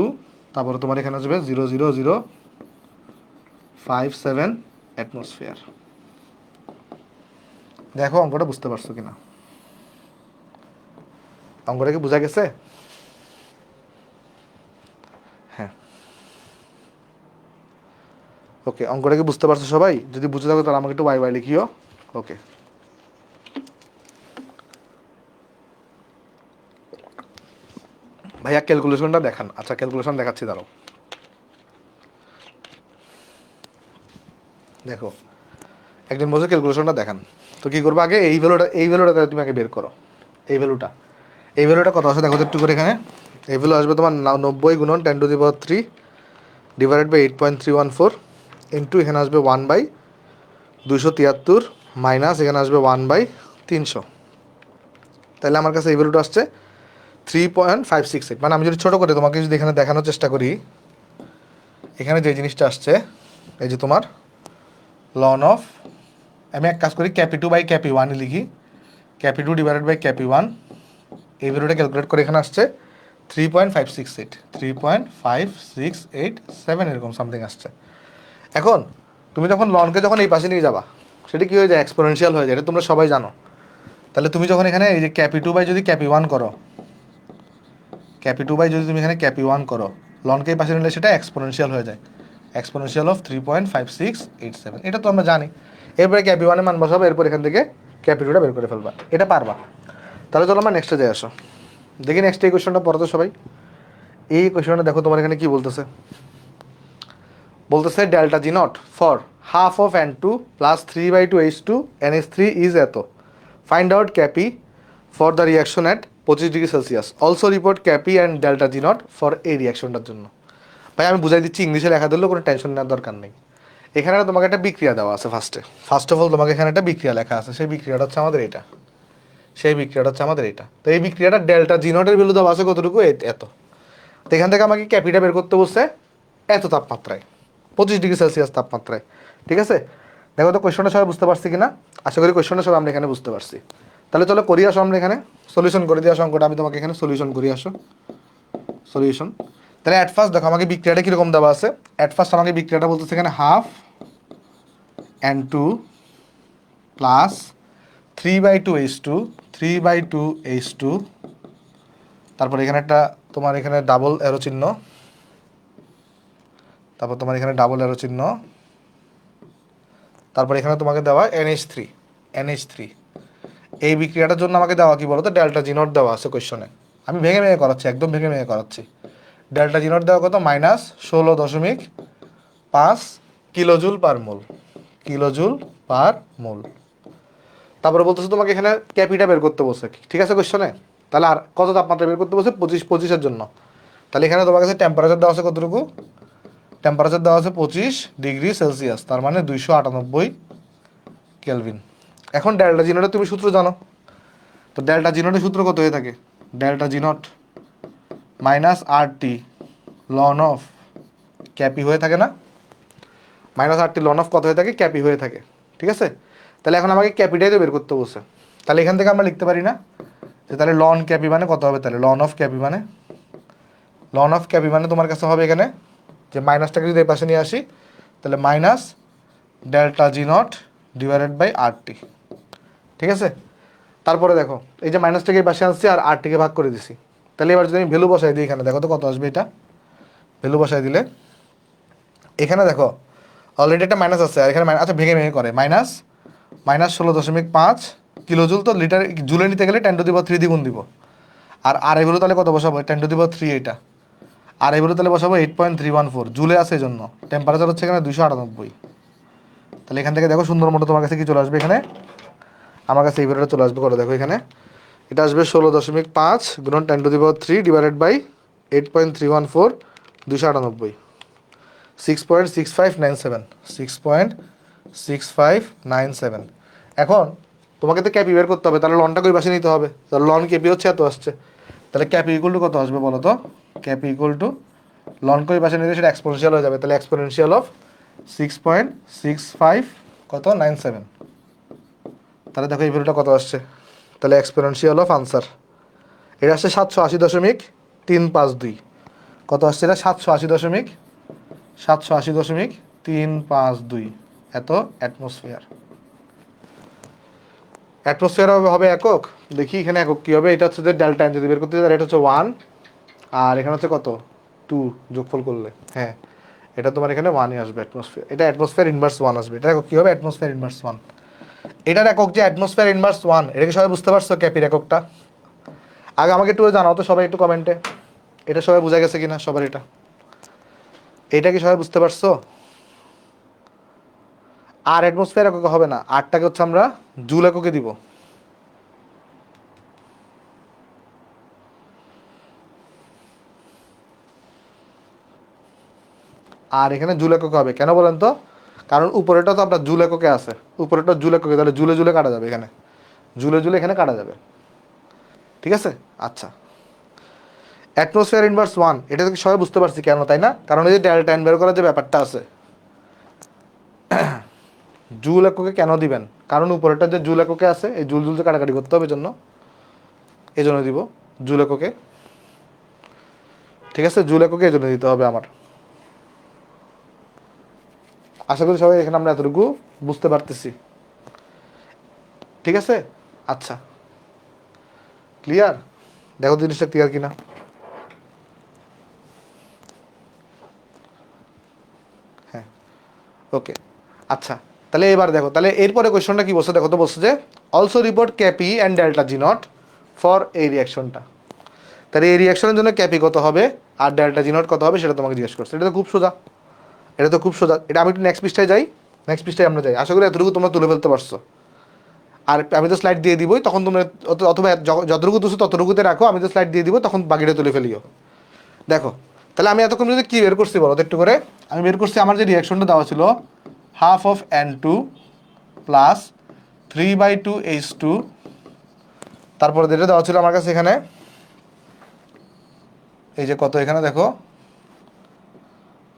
তারপরে তোমার এখানে আসবে 0.0057 অ্যাটমসফিয়ার। দেখো অঙ্কটা বুঝতে পারছো কিনা, অঙ্কটা কি বোঝা গেছে? হ্যাঁ ওকে, অঙ্কটা কি বুঝতে পারছো সবাই? যদি বুঝতে থাকো তাহলে আমাকে একটু বাই বাই লিখিও। ওকে ভাইয়া ক্যালকুলেশনটা দেখান। আচ্ছা ক্যালকুলেশন দেখাচ্ছি দাঁড়াও, দেখো একজন বলছে ক্যালকুলেশনটা দেখান, তো কী করবো আগে এই ভ্যালুটা, এই ভ্যালুটা তাহলে তুমি আগে বের করো, এই ভ্যালুটা, এই ভ্যালুটা কত আসে দেখো তো একটু করে, এখানে এই ভ্যালু আসবে তোমার 90 গুণন 10⁻³ ডিভাইডেড বাই 8.314 ইন্টু এখানে আসবে 1/273 মাইনাস এখানে আসবে 1/300। তাহলে আমার কাছে এই ভ্যালুটা আসছে 3.568। মানে আমি যদি ছোটো করে তোমাকে যদি এখানে দেখানোর চেষ্টা করি, এখানে যে জিনিসটা আসছে এই যে তোমার লন অফ, আমি এক কাজ করি ক্যাপি টু বাই ক্যাপি ওয়ানই লিখি, ক্যাপি টু ডিভাইডেড বাই ক্যাপি ওয়ান, এই ভ্যালুটা ক্যালকুলেট করে এখানে আসছে 3.568, 3.5687 এরকম সামথিং আসছে। এখন তুমি যখন লনকে যখন এই পাশে নিয়ে যাবা, সেটা কী হয়ে যায়, এক্সপোনেনশিয়াল হয়ে যায়, এটা তোমরা সবাই জানো। তাহলে তুমি যখন এখানে এই যে ক্যাপি টু বাই যদি ক্যাপি ওয়ান করো, ক্যাপি 2 বাই যদি তুমি এখানে ক্যাপি 1 করো, লনকে এই পাশে নিলে সেটা এক্সপোনেনশিয়াল হয়ে যায়, এক্সপোনেনশিয়াল অফ 3.5687, এটা তো আমরা জানি। এরপরে ক্যাপি 1 এর মান বসাবো, এরপর এখান থেকে ক্যাপি 2টা বের করে ফেলবা, এটা পারবা। তাহলে চলো আমরা নেক্সটে যাই, আসো দেখি নেক্সট এই কোয়েশ্চনটা পড়ো তো সবাই। এই কোয়েশ্চনটা দেখো তোমার এখানে কি বলতেছে, বলতেছে delta G naught for half of n2 plus 3/2 h2 nh3 is এত, find out K P for the reaction at 25°C, also report K P and delta G naught for এই রিয়াকশনটার জন্য। ভাই আমি বুঝাই দিচ্ছি, ইংলিশে লেখা দিলেও কোনো টেনশন নেওয়ার দরকার নেই। এখানে তোমাকে একটা বিক্রিয়া দেওয়া আছে, ফার্স্ট অফ অল তোমাকে এখানে একটা বিক্রিয়া লেখা আছে, সেই বিক্রিয়াটা হচ্ছে আমাদের এটা, সেই বিক্রিয়াটা হচ্ছে আমাদের এটা। তো এই বিক্রিয়াটা ডেল্টা জি নটের ভ্যালু দেওয়া আছে কতটুকু, এত। তো এখান থেকে আমাকে ক্যাপিটা বের করতে বলছে এত তাপমাত্রায়, 25°C তাপমাত্রায়। ঠিক আছে, দেখো তো কোয়েশনটা সবাই বুঝতে পারছি কিনা, আশা করি কোয়েশনটা সবাই আমরা এখানে বুঝতে পারছি। তাহলে চলো করি আসো, আমরা এখানে সলিউশন করে দিয়ে আসো অঙ্কটা, আমি তোমাকে এখানে সলিউশন করি আসো, সলিউশন। তাহলে অ্যাট ফার্স্ট দেখো আমাকে বিক্রিয়াটা কীরকম দেওয়া আছে, অ্যাট ফার্স্ট আমাকে বিক্রিয়াটা বলতেছে এখানে half n2 plus 3/2 h2, 3/2 h2, তারপর এখানে একটা তোমার এখানে ডাবল অ্যারো চিহ্ন, তারপর তোমার এখানে ডাবল অ্যারো চিহ্ন, তারপর এখানে তোমাকে দেওয়া NH3। এই বিক্রিয়াটার জন্য আমাকে দেওয়া কি বলো তো, ডেল্টা জি নট দেওয়া আছে কোয়েশ্চনে, আমি ভেঙে ভেঙে করাচ্ছি, একদম ভেঙে ভেঙে করাচ্ছি। ডেল্টা জি নট দেওয়া কত, -16.5 কিলোজুল পার মোল, কিলোজুল পার মোল। তারপরে বলতেছে তোমাকে এখানে ক্যাপিটা বের করতে বলছে, ঠিক আছে কোয়েশ্চনে। তাহলে আর কত তাপমাত্রা বের করতে বলছে, 25 এর জন্য। তাহলে এখানে তোমার কাছে টেম্পারেচার দেওয়া আছে কতটুকু, টেম্পারেচার দেওয়া আছে 25°C, তার মানে 298 কেলভিন। এখন ডেল্টা জি নটের তুমি সূত্র জানো, তো ডেল্টা জি নটের সূত্র কত হয়ে থাকে, delta G naught minus RT ln of K P হয়ে থাকে না, -RT লন অফ কত হয়ে থাকে, ক্যাপি হয়ে থাকে। ঠিক আছে, তাহলে এখন আমাকে ক্যাপিটাই তো বের করতে বলছে, তাহলে এখান থেকে আমরা লিখতে পারি না যে তাহলে লন ক্যাপি মানে কত হবে, তাহলে লন অফ ক্যাপি মানে তোমার কাছে হবে এখানে যে মাইনাসটাকে যদি এই পাশে নিয়ে আসি, তাহলে minus delta G not divided by RT। ঠিক আছে, তারপরে দেখো এই যে মাইনাসটাকে এই পাশে আসছি আর RTকে ভাগ করে দিছি, তাহলে এবার যদি আমি ভ্যালু বসাই দিই এখানে, দেখো তো কত আসবে, এটা ভ্যালু বসাই দিলে এখানে দেখো অলরেডি একটা মাইনাস আছে, আর এখানে আচ্ছা ভেঙে ভেঙে করে -16.5 কিলোজুল, তো লিটার জুলে নিতে গেলে 10⁻³ দ্বিগুণ দিব, আর এই ভ্যালু তাহলে কত বসাবো, 10⁻³ এটা, আর এই ভ্যালু তাহলে বসাবো 8.314 জুলে আছে, এই জন্য টেম্পারেচার হচ্ছে এখানে 298। তাহলে এখান থেকে দেখো সুন্দর মতো তোমার কাছে কি চলে আসবে, এখানে আমার কাছে এই ভ্যালুটা চলে আসবে, করে দেখো এখানে এটা আসবে 16.5 গুণন 10⁻³ ডিভাইডেড বাই 8.314, 298, 6.6597, 6.6597। এখন তোমাকে তো ক্যাপি বের করতে হবে, তাহলে লনটা কই পাশে নিতে হবে, তাহলে লন ক্যাপি হচ্ছে এত আসছে, তাহলে ক্যাপি ইকুয়াল টু কত আসবে বলো তো, ক্যাপি ইকুয়াল টু লন কই পাশে নিতে সেটা এক্সপোনেনশিয়াল হয়ে যাবে, তাহলে এক্সপোনেনশিয়াল অফ 6.65 কত 97। তাহলে দেখো এই ভ্যালুটা কত আসছে, তাহলে এক্সপোনেনশিয়াল অফ আনসার এটা আসছে 780.352, কত আসছে এটা 780.352 এত অ্যাটমসফিয়ার। অ্যাটমসফিয়ার হবে একক, দেখি এখানে একক কী হবে, এটা হচ্ছে যে ডেল্টা যদি বের করতে চাই এটা হচ্ছে 1, আর এখানে হচ্ছে কত 2 যোগফল করলে, হ্যাঁ এটা তোমার এখানে 1ই আসবে অ্যাটমসফিয়ার, এটা অ্যাটমসফিয়ার ইনভার্স 1 আসবে, এটা একক কী হবে, অ্যাটমসফিয়ার ইনভার্স 1। এটার একক যে অ্যাটমসফিয়ার ইনভার্স 1, এটাকে সবাই বুঝতে পারছো ক্যাপির এককটা, আগে আমাকে একটু জানাও তো সবাই একটু কমেন্টে, এটা সবাই বোঝা গেছে কিনা সবার, এটা কি সবাই বুঝতে পারছো। আর অ্যাটমসফিয়ার এককে হবে না, আরটাকে হচ্ছে আমরা জুল এককে দিব, আর এখানে জুল এককে হবে কেন বলেন তো, কারণ উপরেটা তো আপনার জুল এককে আছে, উপরেটা জুল এককে, তাহলে জুলে জুলে কাটা যাবে, এখানে জুলে জুলে এখানে কাটা যাবে। ঠিক আছে, আচ্ছা অ্যাটমসফিয়ার ইনভার্স 1 এটা থেকে সবাই বুঝতে পারছি কেন, তাই না, কারণ এই যে ডেল্টা এন বের করার যে ব্যাপারটা আছে, জুল এককে কেন দিবেন, কারণ উপরেটা যে জুল এককে আছে এই জুল জুল কাটাকাটি করতে হবে, এই জন্য দিব জুল এককে। ঠিক আছে, জুল এককে এই জন্য দিতে হবে আমার। আশা করি সবাই এখানে আমরা এতটুকু বুঝতে পারতেছি। ঠিক আছে, আচ্ছা ক্লিয়ার, দেখো জিনিসটা ক্লিয়ার কিনা। ওকে, আচ্ছা তাহলে এবার দেখো, তাহলে এরপরে কোয়েশ্চনটা কি বলছে দেখো তো, বলছে যে also report K P and delta G naught for এই রিয়াকশনটা। তাহলে এই রিয়াকশনের জন্য ক্যাপি কত হবে আর ডেল্টা জি নট কত হবে সেটা তোমাকে জিজ্ঞেস করছে। এটা তো খুব সোজা, এটা তো খুব সোজা। এটা আমি একটু নেক্সট পৃষ্ঠায় যাই, নেক্সট পৃষ্ঠায় আমরা যাই। আশা করি এতটুকু তোমরা তুলে ফেলতে পারছো। আর আমি তো স্লাইড দিয়ে দিবই, তখন তোমরা অথবা যতটুকু দুশো ততটুকুতে রাখো, আমি তো স্লাইড দিয়ে দিব, তখন বাকিটা তুলে ফেলিও। দেখো তাহলে আমি এতক্ষণ যদি কী বের করছি বলো তো একটু করে। আমি বের করছি আমার যে রিয়াকশনটা দেওয়া ছিল half of N2 plus 3/2H2, তারপরে যেটা দেওয়া ছিল আমার কাছে এখানে, এই যে কত এখানে দেখো,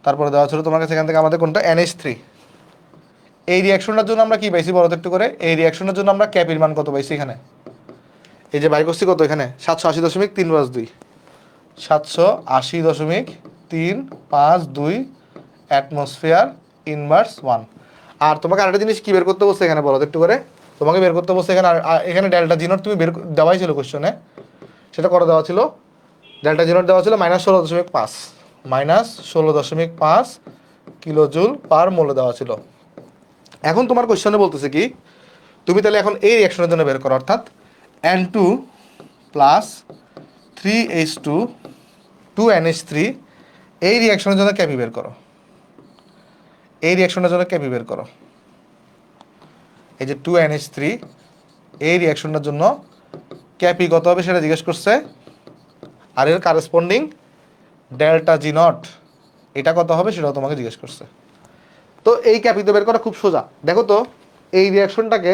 তারপরে দেওয়া ছিল তোমার কাছে এখান থেকে আমাদের কোনটা NH3। এই রিয়াকশনটার জন্য আমরা কি পাইছি বলো তো একটু করে। এই রিয়াকশনের জন্য আমরা ক্যাপির মান কত পাইছি এখানে, এই যে বাই করছি কত এখানে 780.352, 780.352 অ্যাটমসফিয়ার ইনভার্স 1। আর তোমাকে আরেকটা জিনিস কি বের করতে বলছে এখানে বলো তো একটু করে। তোমাকে বের করতে বলছে এখানে, এখানে ডেল্টা জি নট তুমি বের দেওয়াই ছিল কোশ্চনে, সেটা করে দেওয়া ছিল, ডেল্টা জি নট দেওয়া ছিল -16.5, -16.5 কিলোজুল পার মোলে দেওয়া ছিল। এখন তোমার কোশ্চনে বলতেছে কি, তুমি তাহলে এখন এই রিয়াকশনের জন্য বের করো, অর্থাৎ N2 প্লাস 3H2 2NH3 এই রিয়াকশনের জন্য ক্যাপি বের করো। এই রিয়াকশনের জন্য ক্যাপি বের করো, এই যে 2NH3 এই রিয়াকশনটার জন্য ক্যাপি কত হবে সেটা জিজ্ঞেস করছে, আর এর কারেসপন্ডিং ডেল্টা জি নট এটা কত হবে সেটাও তোমাকে জিজ্ঞেস করছে। তো এই ক্যাপি তো বের করা খুব সোজা। দেখো তো এই রিয়াকশনটাকে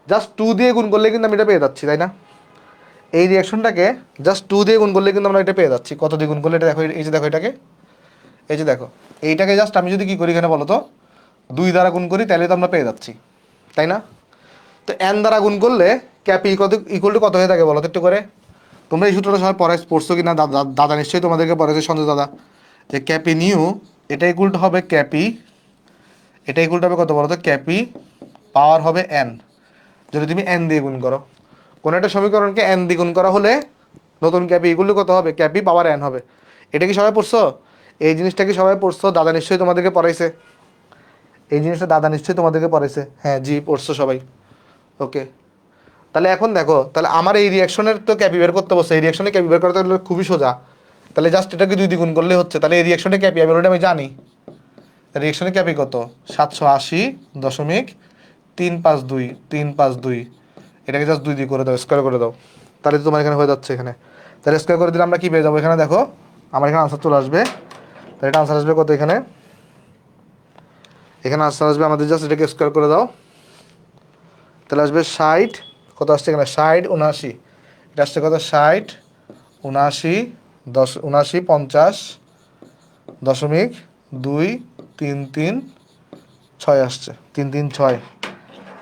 জাস্ট 2 দিয়ে গুণ করলে কিন্তু আমি এটা পেয়ে যাচ্ছি, তাই না? এই রিয়াকশনটাকে জাস্ট 2 দিয়ে গুণ করলে কিন্তু আমরা এটা পেয়ে যাচ্ছি। কত দিয়ে গুণ করলে এটা দেখো, এই যে দেখো এটাকে, এই যে দেখো এইটাকে জাস্ট আমি যদি কি করি এখানে বলো তো 2 দ্বারা গুণ করি, তাহলে তো আমরা পেয়ে যাচ্ছি, তাই না? তো n দ্বারা গুণ করলে ক্যাপি কত ইকুয়াল টু কত হয়ে থাকে বলো তো একটু করে। তোমরা এই সূত্রটা সবাই পড়ছো কি না, দাদা নিশ্চয়ই তোমাদেরকে পড়েছে, সঞ্জয় দাদা, যে ক্যাপি নিউ এটা ইকুয়াল টু হবে ক্যাপি, এটা ইকুয়াল টু হবে কত বলো তো, ক্যাপি পাওয়ার হবে n, যদি তুমি n দিয়ে গুণ করো। কোনো একটা সমীকরণকে n দিয়ে গুণ করা হলে নতুন ক্যাপি ইকুয়াল টু কত হবে, ক্যাপি পাওয়ার n হবে। এটা কি সবাই পড়ছো? এই জিনিসটা কি সবাই পড়ছো? দাদা নিশ্চয়ই তোমাদেরকে পড়াইছে এই জিনিসটা, দাদা নিশ্চয়ই তোমাদেরকে পড়াইছে। হ্যাঁ জি পড়ছো সবাই, ওকে। তাহলে এখন দেখো, তাহলে আমার এই রিয়াকশনের তো ক্যাপি বের করতে বসে, এই রিয়াকশনে ক্যাপি বের করতে হলে খুবই সোজা। তাহলে জাস্ট এটাকে 2 দ্বিগুণ করলে হচ্ছে। তাহলে এই রিয়াকশনে ক্যাপি আমি ওটা আমি জানি, রিয়াকশনে ক্যাপি কত 780.352 এটাকে জাস্ট 2 দিয়ে করে দাও, স্কোয়ার করে দাও, তাহলে তোমার এখানে হয়ে যাচ্ছে এখানে। তাহলে স্কোয়ার করে দিলে আমরা কি পেয়ে যাবো এখানে দেখো, আমার এখানে আনসার চলে আসবে। তাহলে এটা আনসার আসবে কত এখানে, এখানে আনসার আসবে আমাদের, জাস্ট এটাকে স্কোয়ার করে দাও, তাহলে আসবে 60, কত আসছে এখানে 60 79, এটা আসছে কত 60 79 79.23336 আসছে 336।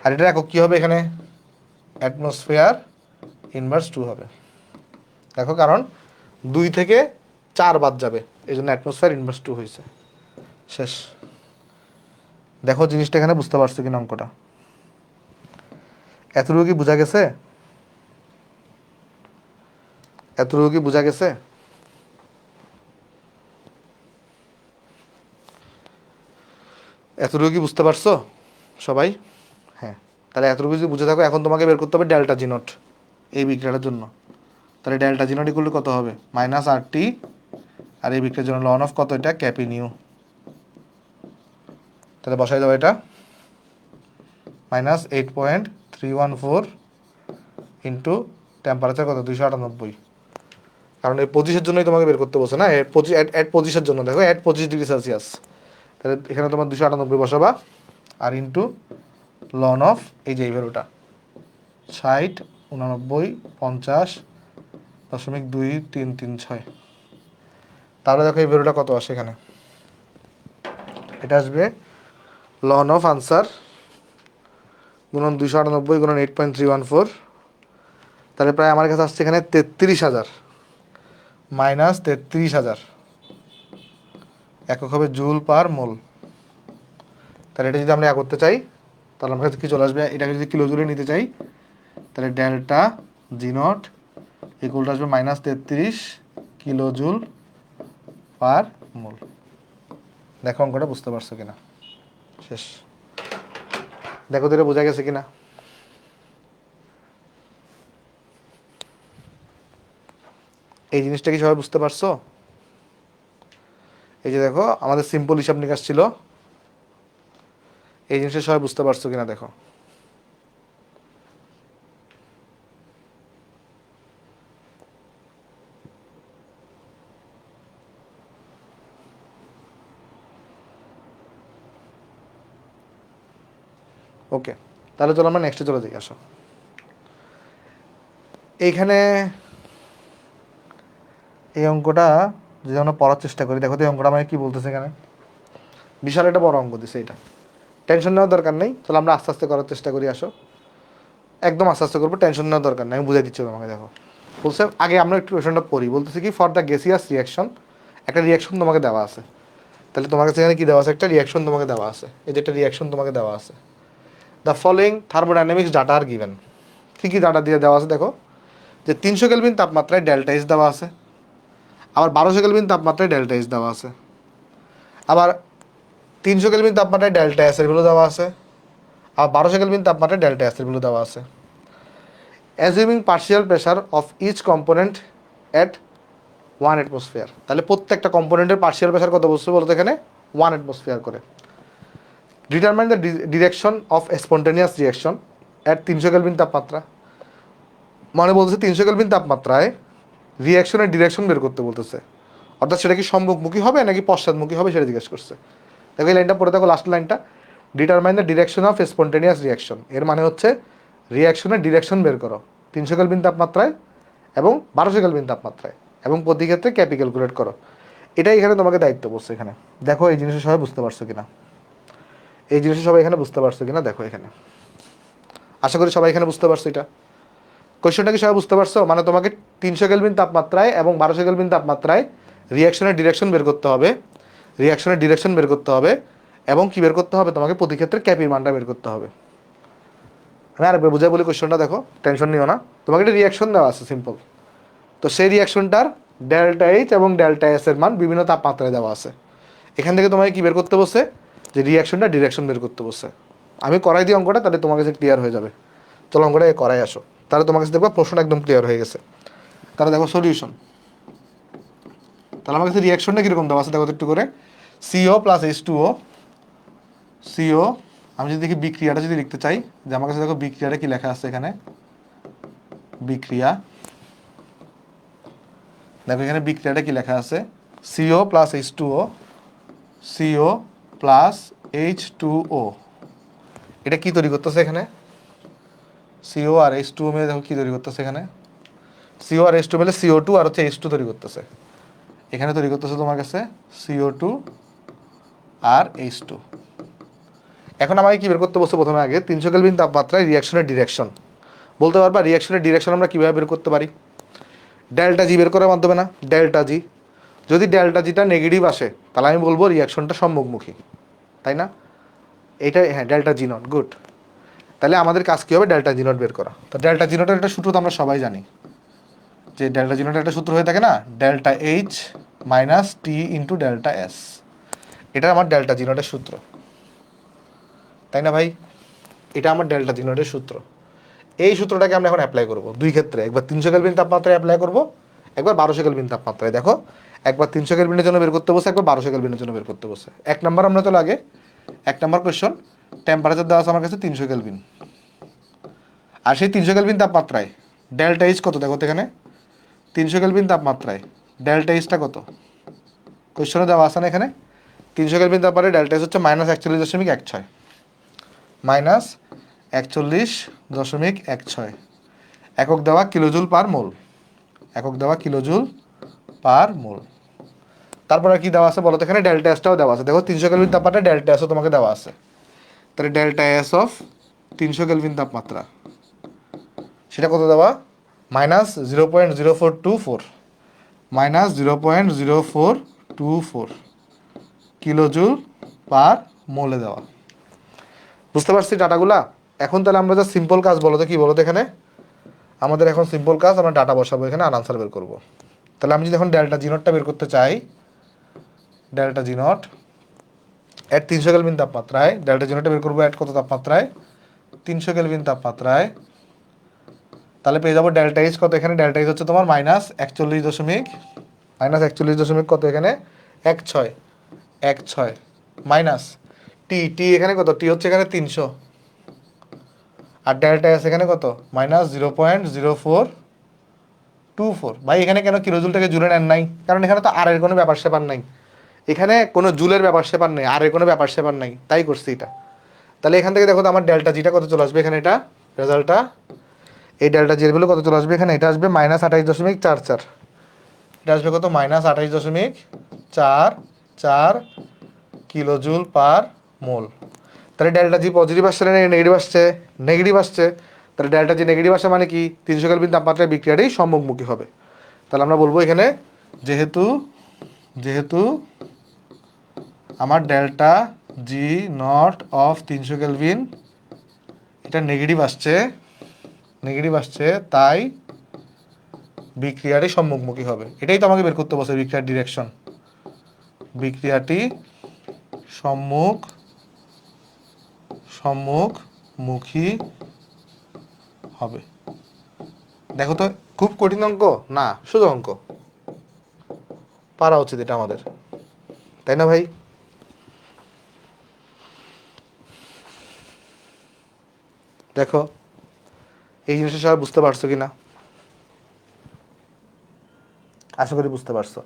আর এটা একক কী হবে এখানে, অ্যাটমসফিয়ার ইনভার্স 2 হবে। দেখো কারণ 2 থেকে 4 বাদ যাবে, এই জন্য অ্যাটমসফিয়ার ইনভার্স 2 হয়েছে। শেষ। দেখো জিনিসটা এখানে বুঝতে পারছো কিনা অঙ্কটা, এতটুকু কি বোঝা গেছে? এতটুকু কি বোঝা গেছে? এতটুকু কি বুঝতে পারছো সবাই? হ্যাঁ, তাহলে এতটুকু যদি বুঝে থাকো, এখন তোমাকে বের করতে হবে ডেল্টা জি নট এই বিক্রিয়াটার জন্য। তাহলে ডেল্টা জি নট ইকুয়াল কত হবে -RT, আর এই বিক্রিয়ার জন্য লন অফ কত, এটা ক্যাপি নিউ। তাহলে বসাই দাও এটা -8.314 ইন্টু টেম্পারেচার কত 298, কারণ এই 25-এর জন্যই তোমাকে বের করতে বলছে না, এর 25-এর জন্য। দেখো 25°C, তাহলে এখানে তোমার 298 বসাবা, আর ইন্টু লন অফ এই যে এই ভ্যালুটা 60 89 50.2336। তাহলে দেখো এই ভ্যালুটা কত আসে এখানে, এটা আসবে লন অফ আনসার গুণন 298 গুণন 8.314, তাহলে প্রায় আমার কাছে আসছে এখানে 33,000 -33,000 একক হবে জুল পার মোল। তাহলে এটা যদি আমরা করতে চাই, তাহলে আমার কাছে কি চলে আসবে, এটাকে যদি কিলো জুলে নিতে চাই, তাহলে ডেল্টা জি নট ইকুয়াল আসবে -33 কিলো জুল পার মোল। দেখো অঙ্কটা বুঝতে পারছো কিনা? শেষ। দেখো তো এটা বোঝা গেছে কিনা। এই জিনিসটা কি সবাই বুঝতে পারছো? এই যে দেখো আমাদের সিম্পল হিসাব নিকাশ ছিল, এই জিনিসটা সবাই বুঝতে পারছো কিনা দেখো। ওকে, তাহলে চলো আমরা নেক্সটে চলে যাই। আসো এইখানে এই অঙ্কটা যদি আমরা পড়ার চেষ্টা করি, দেখো তো এই অঙ্কটা আমাকে কী বলতেছে এখানে। বিশাল একটা বড় অঙ্ক দিছে, এটা টেনশন নেওয়ার দরকার নেই। চলো আমরা আস্তে আস্তে করার চেষ্টা করি। আসো একদম আস্তে আস্তে করবো, টেনশন নেওয়ার দরকার নেই, আমি বুঝাই দিচ্ছি তোমাকে। দেখো বলছে আগে আমরা একটু কোয়েশনটা পড়ি। বলতেছে কি, ফর দ্য গ্যাসিয়াস রিয়াকশন, একটা রিয়াকশন তোমাকে দেওয়া আছে। তাহলে তোমার কাছে এখানে কী দেওয়া আছে, একটা রিয়াকশন তোমাকে দেওয়া আছে। এই যে একটা রিয়াকশন তোমাকে দেওয়া আছে। The following thermodynamics data are given. কী কী ডাটা দিয়ে দেওয়া আছে দেখো, যে 300 কেলভিন তাপমাত্রায় ডেল্টা এইচ দেওয়া আছে, আবার 1200 কেলভিন তাপমাত্রায় ডেল্টা এইচ দেওয়া আছে, আবার 300 কেলভিন তাপমাত্রায় ডেল্টা এস এর ভ্যালু দেওয়া আছে, আর 1200 কেলভিন তাপমাত্রায় ডেল্টা এস এর ভ্যালু দেওয়া আছে। Assuming partial pressure of each component at 1 atmosphere. তাহলে প্রত্যেকটা কম্পোনেন্টের পার্শিয়াল প্রেশার কত বসছে বলতো এখানে, 1 অ্যাটমসফিয়ার করে। Determine the direction of spontaneous reaction at 300 kelvin তাপমাত্রা। মানে বলতেছে 300 কেলভিন তাপমাত্রায় রিয়াকশনের ডিরেকশন বের করতে বলতেছে, অর্থাৎ সেটা কি সম্মুখমুখী হবে নাকি পশ্চাৎমুখী হবে সেটা জিজ্ঞেস করছে। দেখো এই লাইনটা পড়ে দেখো, লাস্ট লাইনটা, determine the direction of spontaneous reaction. এর মানে হচ্ছে রিয়াকশনের ডিরেকশন বের করো 300 কেলভিন তাপমাত্রায় এবং 1200 কেলভিন তাপমাত্রায়, এবং প্রতি ক্ষেত্রে ক্যাপি ক্যালকুলেট করো। এটাই এখানে তোমাকে দায়িত্ব বলছে এখানে। দেখো এই জিনিসটা সবাই বুঝতে পারছো কিনা, এই জিনিসটা সবাই এখানে বুঝতে পারছো কিনা দেখো এখানে। আশা করি সবাই এখানে বুঝতে পারছো। এটা কোয়েশ্চনটা কি সবাই বুঝতে পারছো? মানে তোমাকে 300 কেলভিন তাপমাত্রায় এবং 1200 কেলভিন তাপমাত্রায় রিয়াকশনের ডিরেকশন বের করতে হবে, রিয়াকশনের ডিরেকশন বের করতে হবে, এবং কি বের করতে হবে, তোমাকে প্রতি ক্ষেত্রে ক্যাপির মানটা বের করতে হবে। আমি আরেকবার বুঝাই বলি কোয়েশ্চনটা, দেখো টেনশন নিও না। তোমাকে একটা রিয়াকশন দেওয়া আছে সিম্পল, তো সেই রিয়াকশনটার ডেল্টা এইচ এবং ডেল্টা এস এর মান বিভিন্ন তাপমাত্রায় দেওয়া আছে। এখান থেকে তোমাকে কি বের করতে বসে, যে রিয়াকশনটা ডিরেকশন বের করতে বসে। আমি করাই দিই অঙ্কটা, তাহলে তোমার কাছে ক্লিয়ার হয়ে যাবে। চলো অঙ্কটা করাই আসো, তাহলে তোমার কাছে দেখবা প্রশ্নটা একদম ক্লিয়ার হয়ে গেছে। তাহলে দেখো সলিউশন। তাহলে আমার কাছে রিয়াকশনটা কীরকম দেওয়া আছে দেখো একটু করে। সিও প্লাস এইচ টু ও, সিও, আমি যদি দেখি বিক্রিয়াটা যদি লিখতে চাই, যে আমার কাছে দেখো বিক্রিয়াটা কি লেখা আছে এখানে, বিক্রিয়া দেখো এখানে বিক্রিয়াটা কি লেখা আছে, সিও প্লাস এইচ টু ও, সিও প্লাস এইচ টু ও। এটা কি তৈরি করতেছে এখানে, সিও আর এইচ টু ও মিলে দেখো কি তৈরি করতেছে এখানে, সিও আর এইচ টু মিলে সিও টু আর হচ্ছে এইচ টু তৈরি করতেছে। এখানে তৈরি করতেছে তোমার কাছে সিও টু আর এইচ টু। এখন আমাকে কি বের করতে বসছে, প্রথমে আগে 300 কেলভিন তাপমাত্রায় রিয়াকশনের ডিরেকশন বলতে পারবা। রিয়াকশনের ডিরেকশন আমরা কীভাবে বের করতে পারি, ডেল্টা জি বের করার মাধ্যমে না, ডেল্টা জি। যদি ডেল্টা জিটা নেগেটিভ আসে তাহলে আমি বলবো রিয়াকশনটা সম্মুখমুখী, তাই না? এইটা হ্যাঁ, ডেল্টা জি নট, গুড। তাহলে আমাদের কাজ কী হবে, ডেল্টা জি নট বের করা। তো ডেল্টা জি নটের একটা সূত্র তো আমরা সবাই জানি, যে ডেল্টা জি নটের একটা সূত্র হয়ে থাকে না, delta H minus T into delta S. এটা আমার ডেল্টা জি নটের সূত্র, তাই না ভাই? এটা আমার ডেল্টা জি নটের সূত্র। এই সূত্রটাকে আমরা এখন অ্যাপ্লাই করবো দুই ক্ষেত্রে, একবার 300 কেলভিন তাপমাত্রায় অ্যাপ্লাই করবো, একবার 1200 কেলভিন তাপমাত্রায়। দেখো একবার 300 কেলভিনের জন্য বের করতে বসে, একবার 1200 কেলভিনের জন্য বের করতে বসে। এক নাম্বার আমরা চলো আগে, এক নাম্বার কোয়েশ্চন, টেম্পারেচার দেওয়া আছে আমার কাছে 300 কেলভিন, আর সেই 300 কেলভিন তাপমাত্রায় ডেল্টা এইচ কত দেখো তো এখানে, 300 কেলভিন তাপমাত্রায় ডেল্টা এইচটা কত কোয়েশ্চনে দেওয়া আছে না এখানে। 300 কেলভিন তাপমাত্রায় ডেল্টা এইচ হচ্ছে -41.16, -41.16, একক দেওয়া কিলোজুল পার মোল, একক দেওয়া কিলোজুল পার মোল। তারপর আর কি দেওয়া আছে বলো তো, এখানে ডেল্টা এসটাও দেওয়া আছে। দেখো 300 কেলভিন তাপমাত্রায় ডেল্টা এসও তোমাকে দেওয়া আছে, তাহলে ডেল্টা এস অফ 300 কেলভিন তাপমাত্রা সেটা কত দেওয়া, -0.0424, -0.0424 কিলোজুল পার মোলে দেওয়া। বুঝতে পারছি ডাটাগুলা? এখন তাহলে আমরা যা সিম্পল কাজ বলো তো, কি বলো তো এখানে আমাদের এখন সিম্পল কাজ, আমরা ডাটা বসাবো এখানে আর আনসার বের করবো। তাহলে আমি যদি এখন ডেল্টা জি নটটা বের করতে চাই, delta G not, at 300 kelvin তাপমাত্রায় ডেল্টা জিনোটা বের করবো অ্যাট কত তাপমাত্রায় 300 কেলভিন তাপমাত্রায়, তাহলে পেয়ে যাবো ডেল্টা এইচ কত, এখানে ডেল্টা এইচ হচ্ছে তোমার -41 কত এখানে 16 মাইনাস টি, টি এখানে কত, টি হচ্ছে এখানে 300, আর ডেল্টা এস এখানে কত -0.0424। ভাই এখানে কেন কিলোজুলটাকে জুলে নেন নাই, কারণ এখানে তো আর এর কোনো ব্যাপার স্যাপার নাই, এখানে কোনো জুলের ব্যাপার স্যাপার নেই, আর এর কোনো ব্যাপার স্যাপার নাই, তাই করছি এটা। তাহলে এখান থেকে দেখো তো আমার ডেল্টা জিটা কত চলে আসবে এখানে, এটা রেজাল্টটা, এই ডেল্টা জির ভ্যালু কত চলে আসবে এখানে, এটা আসবে -28.44, এটা আসবে কত -28.44 কিলোজুল পার মোল। তাহলে ডেল্টা জি পজিটিভ আসছে না নেগেটিভ আসছে, নেগেটিভ আসছে, তাহলে ডেল্টা জি নেগেটিভ আসে মানে কি 300 কেলভিন তাপমাত্রায় বিক্রিয়াটি সম্মুখমুখী হবে। তাহলে আমরা বলবো এখানে যেহেতু যেহেতু আমার delta G not of 300 kelvin এটা নেগেটিভ আসছে, তাই বিক্রিয়াটি সম্মুখমুখী হবে। এটাই তো আমাকে বের করতে বলছে, বিক্রিয়ার ডিরেকশন, বিক্রিয়াটি সম্মুখমুখী হবে। দেখো তো খুব কঠিন অঙ্ক না, সোজা অঙ্ক, পারা উচিত এটা আমাদের, তাই না ভাই? দেখো এই জিনিসটা সবাই বুঝতে পারছো কিনা, আশা করি বুঝতে পারছো।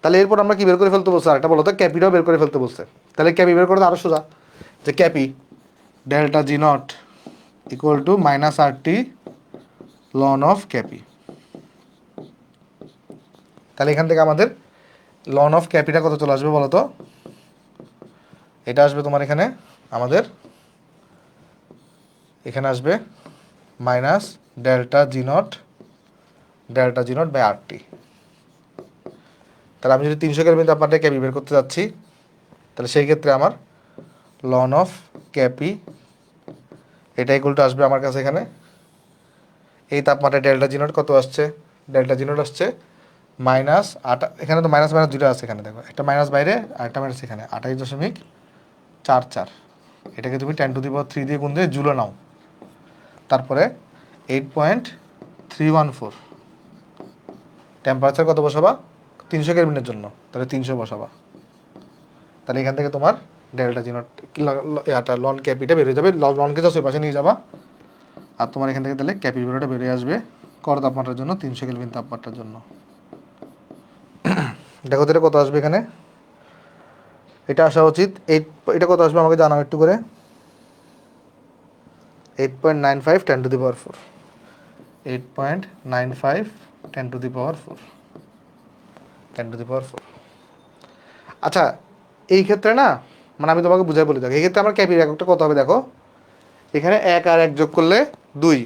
তাহলে এরপর আমরা কি বের করে ফেলতে বলছি, আরেকটা বলো তো, ক্যাপিটাও বের করে ফেলতে বলছে। তাহলে ক্যাপি বের করতে আরো সোজা, যে K P delta G naught equal to -RT ln of K P. তাহলে এখান থেকে আমাদের লন অফ ক্যাপিটা কত চলে আসবে বলো তো, এটা আসবে তোমার এখানে আমাদের এখানে আসবে minus delta G not by RT। তাহলে আমি যদি 300 কেলভিন তাপমাত্রায় ক্যাপি বের করতে যাচ্ছি, তাহলে সেই ক্ষেত্রে আমার লন অফ ক্যাপি এটা ইকুয়াল টু আসবে আমার কাছে এখানে, এই তাপমাত্রায় ডেল্টা জি নট কত আসছে, ডেল্টা জি নট আসছে এখানে তো মাইনাস মাইনাস দুটো আছে, এখানে দেখো একটা মাইনাস বাইরে আর একটা মাইনাস এখানে 28.44, এটাকে তুমি 10⁻³ দিয়ে গুণ দিয়ে জুলে নাও, তারপরে 8.314 টেম্পারেচার কত বসাবা 300 কেলভিনের জন্য, তাহলে 300 বসাবা। তাহলে এখান থেকে তোমার ডেল্টা জি নট লন ক্যাপিটা বেরিয়ে যাবে, লনকে জাস্ট ওই পাশে নিয়ে যাবা, আর তোমার এখান থেকে তাহলে ক্যাপি ভ্যালুটা বেরিয়ে আসবে কর তাপমাত্রার জন্য 300 কেলভিন তাপমাত্রার জন্য। দেখো তো এটা কত আসবে এখানে, এটা আসা উচিত এটা কত আসবে আমাকে জানাও একটু করে, 8.95 10⁻⁴, 8.95 10⁻⁴। আচ্ছা এই ক্ষেত্রে না, মানে আমি তোমাকে বুঝাই বলি, দেখো এই ক্ষেত্রে আমার ক্যাপির এককটা কত হবে, দেখো এখানে 1 আর 1 যোগ করলে 2,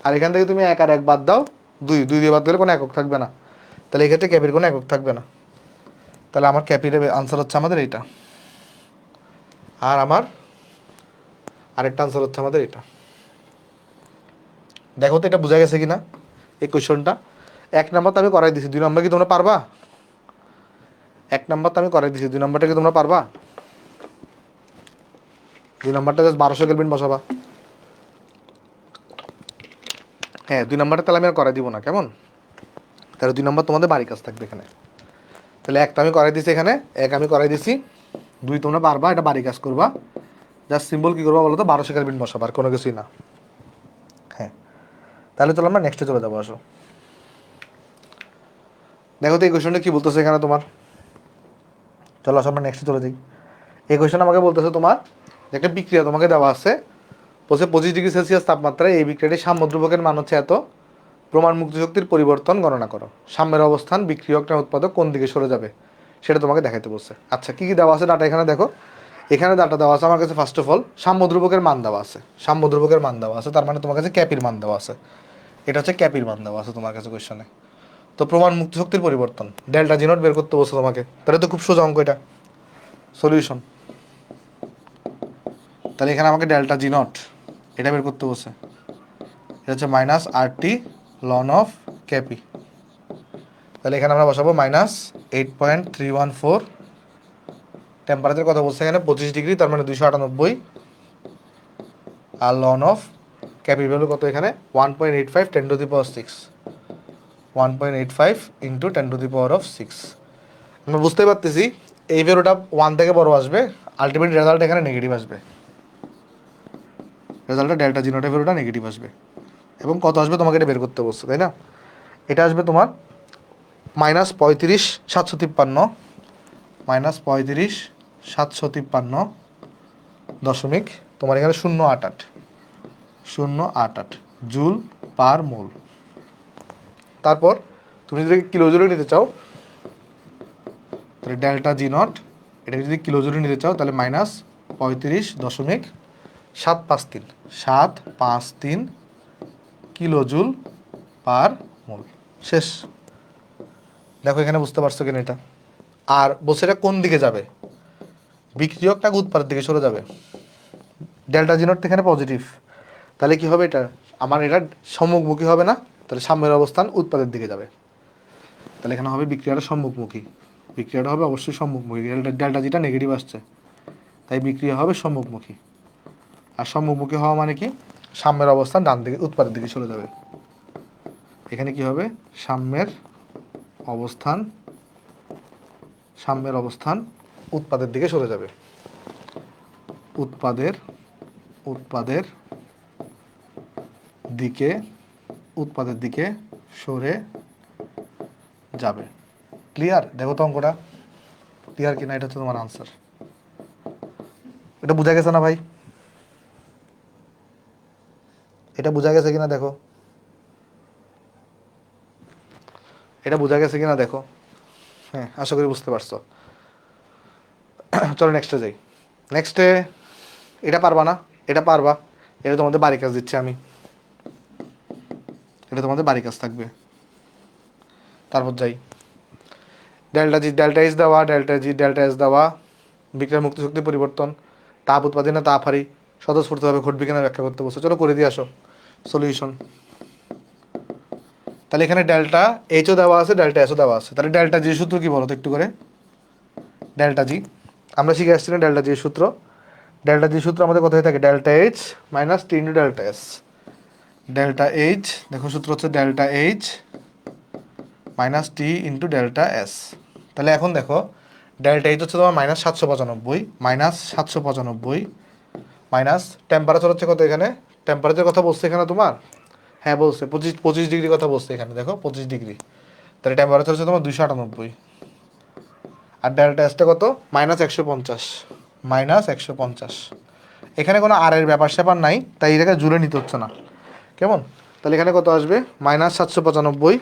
আর এখান থেকে তুমি 1 আর 1 বাদ দাও 2 দিয়ে বাদ দিলে কোনো একক থাকবে না, তাহলে এই ক্ষেত্রে ক্যাপির কোনো একক থাকবে না। তাহলে আমার ক্যাপির আনসার হচ্ছে আমাদের এইটা, আর আমার আরেকটা আনসার হচ্ছে আমাদের এটা। দেখো তো এটা বোঝা গেছে কিনা এই কোয়েশনটা। 1 নাম্বার তো আমি করাই দিছি, 2 নাম্বার কি তোমরা পারবা? 1 নাম্বার তো আমি করাই দিছি, 2 নাম্বারটা কি তোমরা পারবা? 2 নাম্বারটা জাস্ট 1200 কেলভিন বসাবা। হ্যাঁ 2 নাম্বারটা তাহলে আমি আর করাই দিব না, কেমন? তাহলে 2 নাম্বার তোমাদের বাড়ি কাজ থাকবে এখানে। তাহলে 1 তো আমি করাই দিছি এখানে, 1 আমি করাই দিছি, 2 তোমরা পারবা, এটা বাড়ি কাজ করবা, জাস্ট সিম্বল কী করবা বলো তো 1200 কেলভিন বসাবা, আর কোনো কিছুই না। হ্যাঁ তাহলে চলো আমরা নেক্সটে চলে যাবো, আসো। দেখো তো এই কোয়েশনটা কী বলতেছে এখানে তোমার, চলো আসো আমরা নেক্সটে চলে যাই। এই কোয়েশন আমাকে বলতেছে তোমার একটা বিক্রিয়া তোমাকে দেওয়া আছে, বলছে 25°C তাপমাত্রায় এই বিক্রিয়াটি সাম্যদ্রব্যকের মান হচ্ছে এত, প্রমাণ মুক্ত শক্তির পরিবর্তন গণনা করো, সাম্যের অবস্থান বিক্রিয়ক না উৎপাদক কোন দিকে সরে যাবে সেটা তোমাকে দেখাইতে বলছে। আচ্ছা কী কী দেওয়া আছে ডাটা এখানে দেখো, এখানে ডাটা দেওয়া আছে আমার কাছে, ফার্স্ট অফ অল সাম্যদ্রব্যকের মান দেওয়া আছে, সাম্যদ্রব্যকের মান দেওয়া আছে, তার মানে তোমার কাছে ক্যাপির মান দেওয়া আছে, এটা হচ্ছে ক্যাপির মান দেওয়া আছে তোমার কাছে কোয়েশনে। তো প্রমাণ মুক্ত শক্তির পরিবর্তন ডেল্টা জি নট বের করতে বলছে তোমাকে, তাহলে তো খুব সোজা অঙ্ক এটা, সলিউশন। তাহলে এখানে আমাকে ডেল্টা জি নট এটা বের করতে বলছে, এটা হচ্ছে -RT লন অফ ক্যাপি। তাহলে এখানে আমরা বসাবো -8.314 টেম্পারেচার কথা বলছে এখানে 25 ডিগ্রি, তার মানে 298। আর লন অফ ক্যাপি ভ্যালু কত এখানে 1.85 10⁶, 1.85 ইন্টু 10⁶। আমরা বুঝতে পারতেছি এই ভ্যালুটা 1 থেকে বড় আসবে, আলটিমেট রেজাল্ট এখানে নেগেটিভ আসবে, রেজাল্টটা ডেল্টা জি নটের ভ্যালুটা নেগেটিভ আসবে। এবং কত আসবে তোমাকে এটা বের করতে বলছে, তাই না? এটা আসবে তোমার -35,753, -35,753 দশমিক তোমার এখানে 0.88, 0.88 জুল পার মোল। তারপর তুমি যদি কিলো জুলে নিতে চাও তাহলে ডেল্টা জি নট, এটা যদি কিলো জুলে নিতে চাও তাহলে -35.753 কিলো জুল পার মোল। শেষ। দেখো এখানে বুঝতে পারছো কিনা এটা? আর বলছে এটা কোন দিকে যাবে, বিক্রিয়কটা উৎপাদের দিকে সরে যাবে। ডেল্টা জি নট এখানে পজিটিভ, তাহলে কি হবে এটা আমার এটা সম্মুখমুখী হবে না, তাহলে সাম্যের অবস্থান উৎপাদের দিকে যাবে, তাহলে এখানে হবে বিক্রিয়াটা সম্মুখমুখী, বিক্রিয়াটা হবে অবশ্যই সম্মুখমুখী, ডেল্টা জিটা নেগেটিভ আসছে তাই বিক্রিয়া হবে সম্মুখমুখী। আর সম্মুখমুখী হওয়া মানে কি সাম্যের অবস্থান ডান দিকে উৎপাদের দিকে চলে যাবে। এখানে কি হবে সাম্যের অবস্থান, সাম্যের অবস্থান উৎপাদের দিকে সরে যাবে, উৎপাদের দিকে, উৎপাদের দিকে সরে যাবে। ক্লিয়ার? দেখো তো অঙ্কটা ক্লিয়ার কিনা, এটা হচ্ছে তোমার আনসার। এটা বোঝা গেছে না ভাই? এটা বোঝা গেছে কিনা দেখো, এটা বোঝা গেছে কিনা দেখো। হ্যাঁ আশা করি বুঝতে পারছো। চলো নেক্সটে যাই। নেক্সটে এটা পারবা না, এটা পারবা, এটা তোমাদের বাড়ি কাজ দিচ্ছি আমি, এটা তোমাদের বাড়ি কাজ থাকবে। তারপর যাই, ডেল্টা জি ডেল্টা এস দেওয়া, ডেল্টা জি ডেল্টা এস দেওয়া, বিক্রিয়ার মুক্ত শক্তি পরিবর্তন, তাপ উৎপাদন না তাপ হারি স্বতঃস্ফূর্তভাবে ঘটবে কিনা ব্যাখ্যা করতে বসে। চলো করে দিয়ে আসো সলিউশন। তাহলে এখানে ডেল্টা এইচও দেওয়া আছে, ডেল্টা এসও দেওয়া আছে, তাহলে ডেল্টা জি সূত্র কি বলো তো একটু করে। ডেল্টা জি আমরা শিখে আসছি না ডেল্টা জি সূত্র, ডেল্টা জি সূত্র আমাদের কোথায় থাকে delta H minus T into delta S. Delta H দেখো সূত্র হচ্ছে delta H minus T into delta S. তাহলে এখন দেখো ডেল্টা এইচ হচ্ছে তোমার -795, -795 মাইনাস টেম্পারেচার হচ্ছে কত এখানে, টেম্পারেচার কথা বলছে এখানে তোমার, হ্যাঁ বলছে 25 ডিগ্রি কথা বলছে এখানে, দেখো 25 ডিগ্রি, তাহলে টেম্পারেচার হচ্ছে তোমার 298। আর ডেল্টা এসটা কত -150, -150। এখানে কোনো আর এর ব্যাপার স্যাপার নাই, তাই এটাকে জুড়ে নিতে হচ্ছে না, কেমন? তাহলে এখানে কত আসবে -795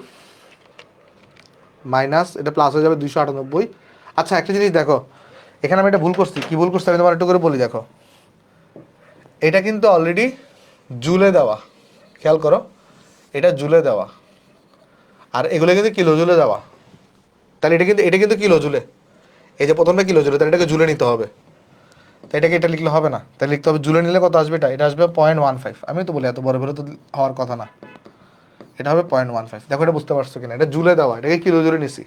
মাইনাস এটা প্লাস হয়ে যাবে 298। আচ্ছা একটা জিনিস দেখো, এখানে আমি একটা ভুল করছি, কি ভুল করছি আমি তোমার একটু করে বলি। দেখো এটা কিন্তু অলরেডি জুলে দেওয়া, খেয়াল করো এটা জুলে দেওয়া, আর এগুলো কিন্তু কিলো জুলে দেওয়া, তাহলে এটা কিন্তু কিলো জুলে, এই যে প্রথমটা কিলো জুলে, তাহলে এটাকে জুলে নিতে হবে, তাই এটাকে এটা লিখলে হবে না, তাই লিখতে হবে জুলে নিলে কত আসবে, এটা আসবে 0.15। আমি তো বলি এত বড় বড় তো হওয়ার কথা না, এটা হবে 0.15। দেখো এটা বুঝতে পারছো কিনা, এটা জুলে দেওয়া, এটাকে কিলো জুলে নিছি,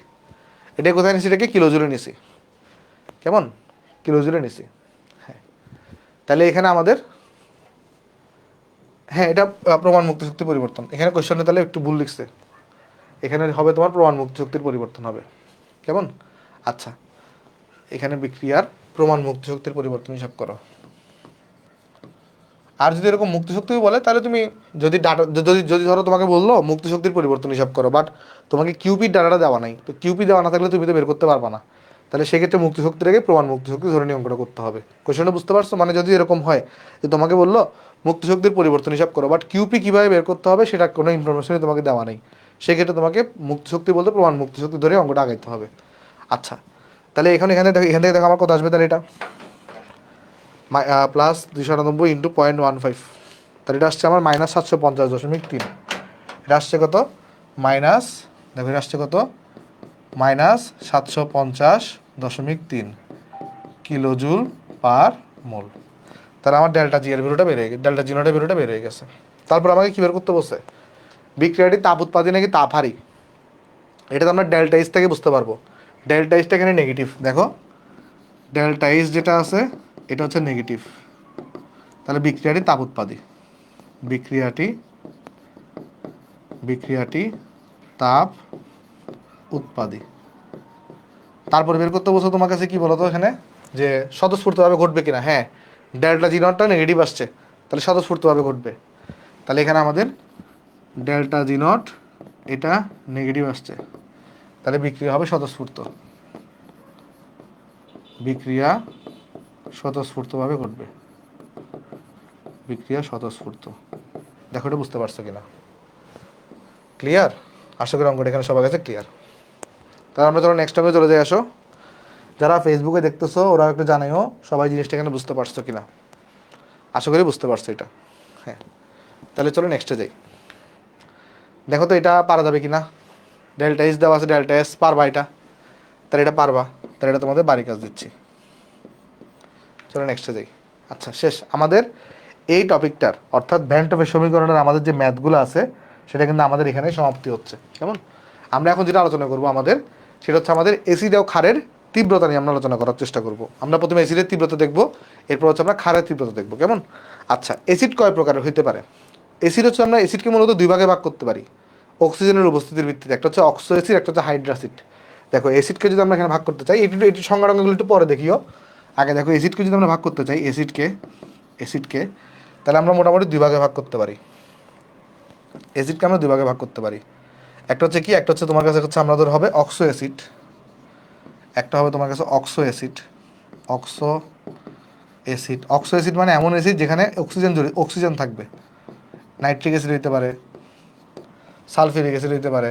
এটা কোথায় নিছি, এটাকে কিলো জুলে নিছি, কেমন কিলো জুলে নিছি। হ্যাঁ তাহলে এখানে আমাদের, হ্যাঁ এটা প্রমাণ মুক্ত শক্তি পরিবর্তন, এখানে কোয়েশ্চনে তাহলে একটু ভুল লিখছে, এখানে হবে তোমার প্রমাণ মুক্ত শক্তির পরিবর্তন হবে, কেমন? আচ্ছা এখানে বিক্রিয়ার প্রমাণ মুক্ত শক্তির পরিবর্তন হিসাব করো। আর যদি এরকম মুক্ত শক্তি বলে তাহলে তুমি যদি ডাটা যদি ধরো তোমাকে বললো মুক্ত শক্তির পরিবর্তন হিসাব করো, বাট তোমাকে কিউপির ডাটাটা দেওয়া নাই, তো কিউপি দেওয়া না থাকলে তুমি তো বের করতে পারবা না, তাহলে সেক্ষেত্রে মুক্ত শক্তির আগে প্রমাণ মুক্ত শক্তি ধরে নিয়ে অঙ্কটা করতে হবে। কোয়েশনটা বুঝতে পারছো? মানে যদি এরকম হয় যে তোমাকে বললো মুক্ত শক্তির পরিবর্তন হিসাব করো, বাট কিউপি কীভাবে বের করতে হবে সেটা কোনো ইনফরমেশনই তোমাকে দেওয়া নেই, সেক্ষেত্রে তোমাকে মুক্ত শক্তি বলতে প্রমাণ মুক্ত শক্তি ধরে অঙ্কটা আগাইতে হবে। আচ্ছা তাহলে এখান থেকে দেখো আমার কত আসবে, তাহলে এটা প্লাস 298 ইন্টু 0.15, তাহলে এটা আসছে আমার -750.3, এটা আসছে কত মাইনাস, দেখো এটা আসছে কত -750.3 কিলো জুল পার মোল। তাহলে আমার ডেল্টা জি এর ভ্যালুটা বেড়ে গেছে, ডেল্টা জি নটের ভ্যালুটা বেড়ে গেছে। তারপর আমাকে কী বের করতে বসে, বিক্রিয়াটি তাপ উৎপাদন নাকি তাপ হারি, এটা তো আমরা ডেল্টা এইচ থেকে বুঝতে পারবো, ডেল্টা এইচটা এখানে নেগেটিভ, দেখো ডেল্টা এইচ যেটা আছে এটা হচ্ছে নেগেটিভ, তাহলে বিক্রিয়াটি তাপ উৎপাদী, বিক্রিয়াটি তাপ উৎপাদী। তারপর বের করতে বলছো তোমার কাছে কি বলো তো এখানে, যে স্বতঃস্ফূর্তভাবে ঘটবে কিনা। হ্যাঁ, ডেল্টা জি নটটা নেগেটিভ আসছে, তাহলে স্বতঃস্ফূর্তভাবে ঘটবে। তাহলে এখানে আমাদের ডেল্টা জি নট এটা নেগেটিভ আসছে, তাহলে বিক্রিয়া হবে স্বতঃস্ফূর্ত, বিক্রিয়া স্বতঃস্ফূর্তভাবে ঘটবে, বিক্রিয়া স্বতঃস্ফূর্ত। দেখো এটা বুঝতে পারছো কিনা, ক্লিয়ার? আশা করি অঙ্কটা এখানে সবার কাছে ক্লিয়ার। তাহলে আমরা ধরো নেক্সট অঙ্কে চলে যাই। আসো, যারা ফেসবুকে দেখতেছো ওরা একটু জানাইও সবাই জিনিসটা এখানে বুঝতে পারছো কিনা। আশা করি বুঝতে পারছো এটা। হ্যাঁ, তাহলে চলো নেক্সটে যাই। দেখো তো এটা পারা যাবে কিনা। ডেল্টা এস দেওয়া আছে, ডেল্টা এস পারবা এটা, তাহলে এটা পারবা, তাহলে এটা তোমাদের বাড়ি কাজ দিচ্ছি। চলো নেক্সটে যাই। আচ্ছা, শেষ আমাদের এই টপিকটার, অর্থাৎ ভ্যান টপের সমীকরণের আমাদের যে ম্যাথগুলো আছে সেটা কিন্তু আমাদের এখানে সমাপ্তি হচ্ছে। কেমন? আমরা এখন যেটা আলোচনা করব আমাদের, সেটা হচ্ছে আমাদের এসিড ও ক্ষারের তীব্রতা নিয়ে আমরা আলোচনা করার চেষ্টা করব। আমরা প্রথমে এসিডের তীব্রতা দেখব, এরপর হচ্ছে আমরা ক্ষারের তীব্রতা দেখব। কেমন? আচ্ছা, এসিড কয় প্রকারের হইতে পারে? এসিড হচ্ছে, আমরা এসিডকে মূলত দুই ভাগে ভাগ করতে পারি অক্সিজেনের উপস্থিতির ভিত্তিতে। একটা হচ্ছে অক্সো এসিড, একটা হচ্ছে হাইড্রাসিড। দেখো এসিডকে যদি আমরা এখানে ভাগ করতে চাই, এটি সংজ্ঞাগুলো একটু পরে দেখিও। আগে দেখো এসিডকে যদি আমরা ভাগ করতে চাই, এসিডকে তাহলে আমরা মোটামুটি দুই ভাগে ভাগ করতে পারি। এসিডকে আমরা দুই ভাগে ভাগ করতে পারি। একটা হচ্ছে কি, একটা হচ্ছে তোমার কাছে হচ্ছে আমাদের হবে অক্সো অ্যাসিড, একটা হবে তোমার কাছে অক্সো অ্যাসিড। অক্সো অ্যাসিড মানে এমন অ্যাসিড যেখানে অক্সিজেন থাকবে। নাইট্রিক অ্যাসিড হইতে পারে, সালফিউরিক অ্যাসিড হইতে পারে,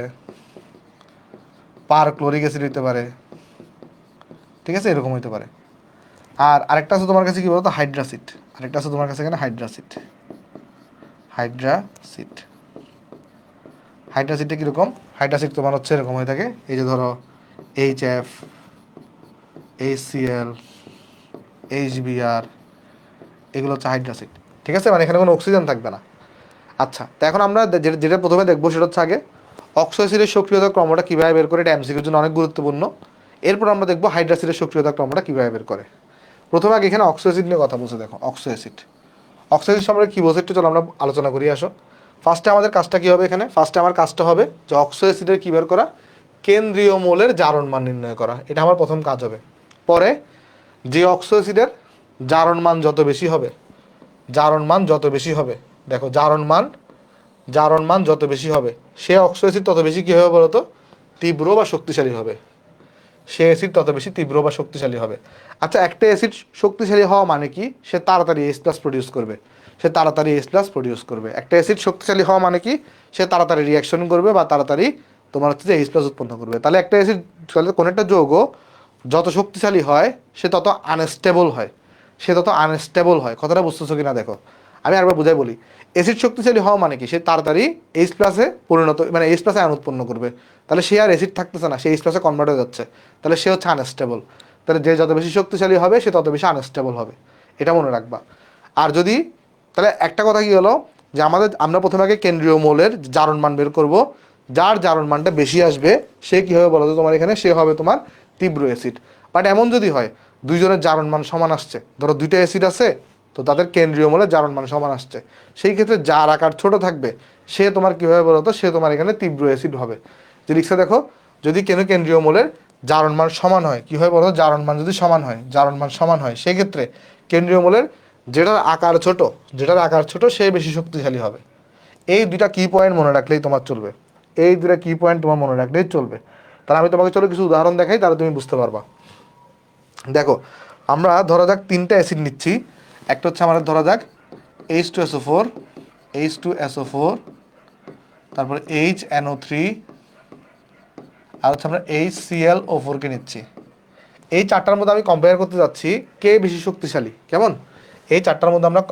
ক্লোরিক অ্যাসিড হইতে পারে, ঠিক আছে, এরকম হইতে পারে। আর আরেকটা আছে তোমার কাছে কি বলতো, হাইড্রাসিড। আরেকটা আছে তোমার কাছে এখানে হাইড্রাসিড। হাইড্রাসিডটা কীরকম? হাইড্রাসিড তোমার হচ্ছে এরকম হয়ে থাকে, এই যে ধরো HF, HCl, HBr, এগুলো হচ্ছে হাইড্রাসিড। ঠিক আছে, মানে এখানে কোনো অক্সিজেন থাকবে না। আচ্ছা, তো এখন আমরা যেটা প্রথমে দেখবো সেটা হচ্ছে আগে অক্সো অ্যাসিডের সক্রিয়তা ক্রমটা কীভাবে বের করে, এটা এমসিকিউর জন্য অনেক গুরুত্বপূর্ণ। এরপর আমরা দেখবো হাইড্রাসিডের সক্রিয়তা ক্রমটা কীভাবে বের করে। প্রথমে আগে এখানে অক্সো অ্যাসিড নিয়ে কথা বলছে। দেখো অক্সো অ্যাসিড সম্পর্কে কী বলছে একটু চলো আমরা আলোচনা করি। আসো, ফার্স্টে আমাদের কাজটা কী হবে এখানে, ফার্স্টে আমার কাজটা হবে যে অক্সো অ্যাসিডের কী বের করা, কেন্দ্রীয় মোলের জারণ মান নির্ণয় করা। এটা আমার প্রথম কাজ হবে। পরে যে অক্সো অ্যাসিডের জারণ মান যত বেশি হবে, দেখো জারণ মান যত বেশি হবে, সে অক্সো অ্যাসিড তত বেশি কী হবে বলতো, তীব্র বা শক্তিশালী হবে। সে অ্যাসিড তত বেশি তীব্র বা শক্তিশালী হবে। আচ্ছা, একটা অ্যাসিড শক্তিশালী হওয়া মানে কি, সে তাড়াতাড়ি H+ প্রডিউস করবে। একটা অ্যাসিড শক্তিশালী হওয়া মানে কি, সে তাড়াতাড়ি রিয়াকশন করবে বা তাড়াতাড়ি তোমার হচ্ছে যে H+ উৎপন্ন করবে। তাহলে একটা অ্যাসিড, কোনো একটা যৌগ যত শক্তিশালী হয় সে তত আনস্টেবল হয়। কথাটা বুঝতেছো কিনা দেখো, আমি আরেকবার বুঝাই বলি। অ্যাসিড শক্তিশালী হওয়া মানে কি, সে তাড়াতাড়ি H+ পরিণত, মানে H+ আয়ন উৎপন্ন করবে। তাহলে সে আর অ্যাসিড থাকতেছে না, সে H+ কনভার্ট হয়ে যাচ্ছে, তাহলে সে হচ্ছে আনস্টেবল। তাহলে যে যত বেশি শক্তিশালী হবে সে তত বেশি আনস্টেবল হবে, এটা মনে রাখবা। আর যদি, তাহলে একটা কথা কি হলো, যে আমরা প্রথমে আগে কেন্দ্রীয় মৌলের জারণ মান বের করব। যার জারণ মানটা বেশি আসবে সে কী হবে বলো তো তোমার এখানে, সে হবে তোমার তীব্র অ্যাসিড। বাট এমন যদি হয় দুইজনের জারণ মান সমান আসছে, ধরো দুইটা অ্যাসিড আছে, তো তাদের কেন্দ্রীয় মৌলের জারণ মান সমান আসছে, সেই ক্ষেত্রে যার আকার ছোট থাকবে সে তোমার কী হবে বলো তো, সে তোমার এখানে তীব্র অ্যাসিড হবে। যে লিখছে দেখো, যদি কেন্দ্রীয় মৌলের জারণ মান সমান হয়, কী হয় বলো, জারণ মান যদি সমান হয় সেক্ষেত্রে কেন্দ্রীয় মৌলের যেটার আকার ছোট সে বেশি শক্তিশালী হবে। এই দুইটা কি পয়েন্ট মনে রাখলেই তোমার চলবে, তাহলে আমি তোমাকে চলো কিছু উদাহরণ দেখাই, তাহলে তুমি বুঝতে পারবা। দেখো, আমরা ধরা যাক তিনটা অ্যাসিড নিচ্ছি। একটা হচ্ছে আমাদের ধরা যাক H2SO4, তারপরে HNO3, আর হচ্ছে আমরা HClO4 কে নিচ্ছি। এই চারটার মধ্যে আমি কম্পেয়ার করতে যাচ্ছি কে বেশি শক্তিশালী। কেমন? এই চারটার মধ্যে আমরা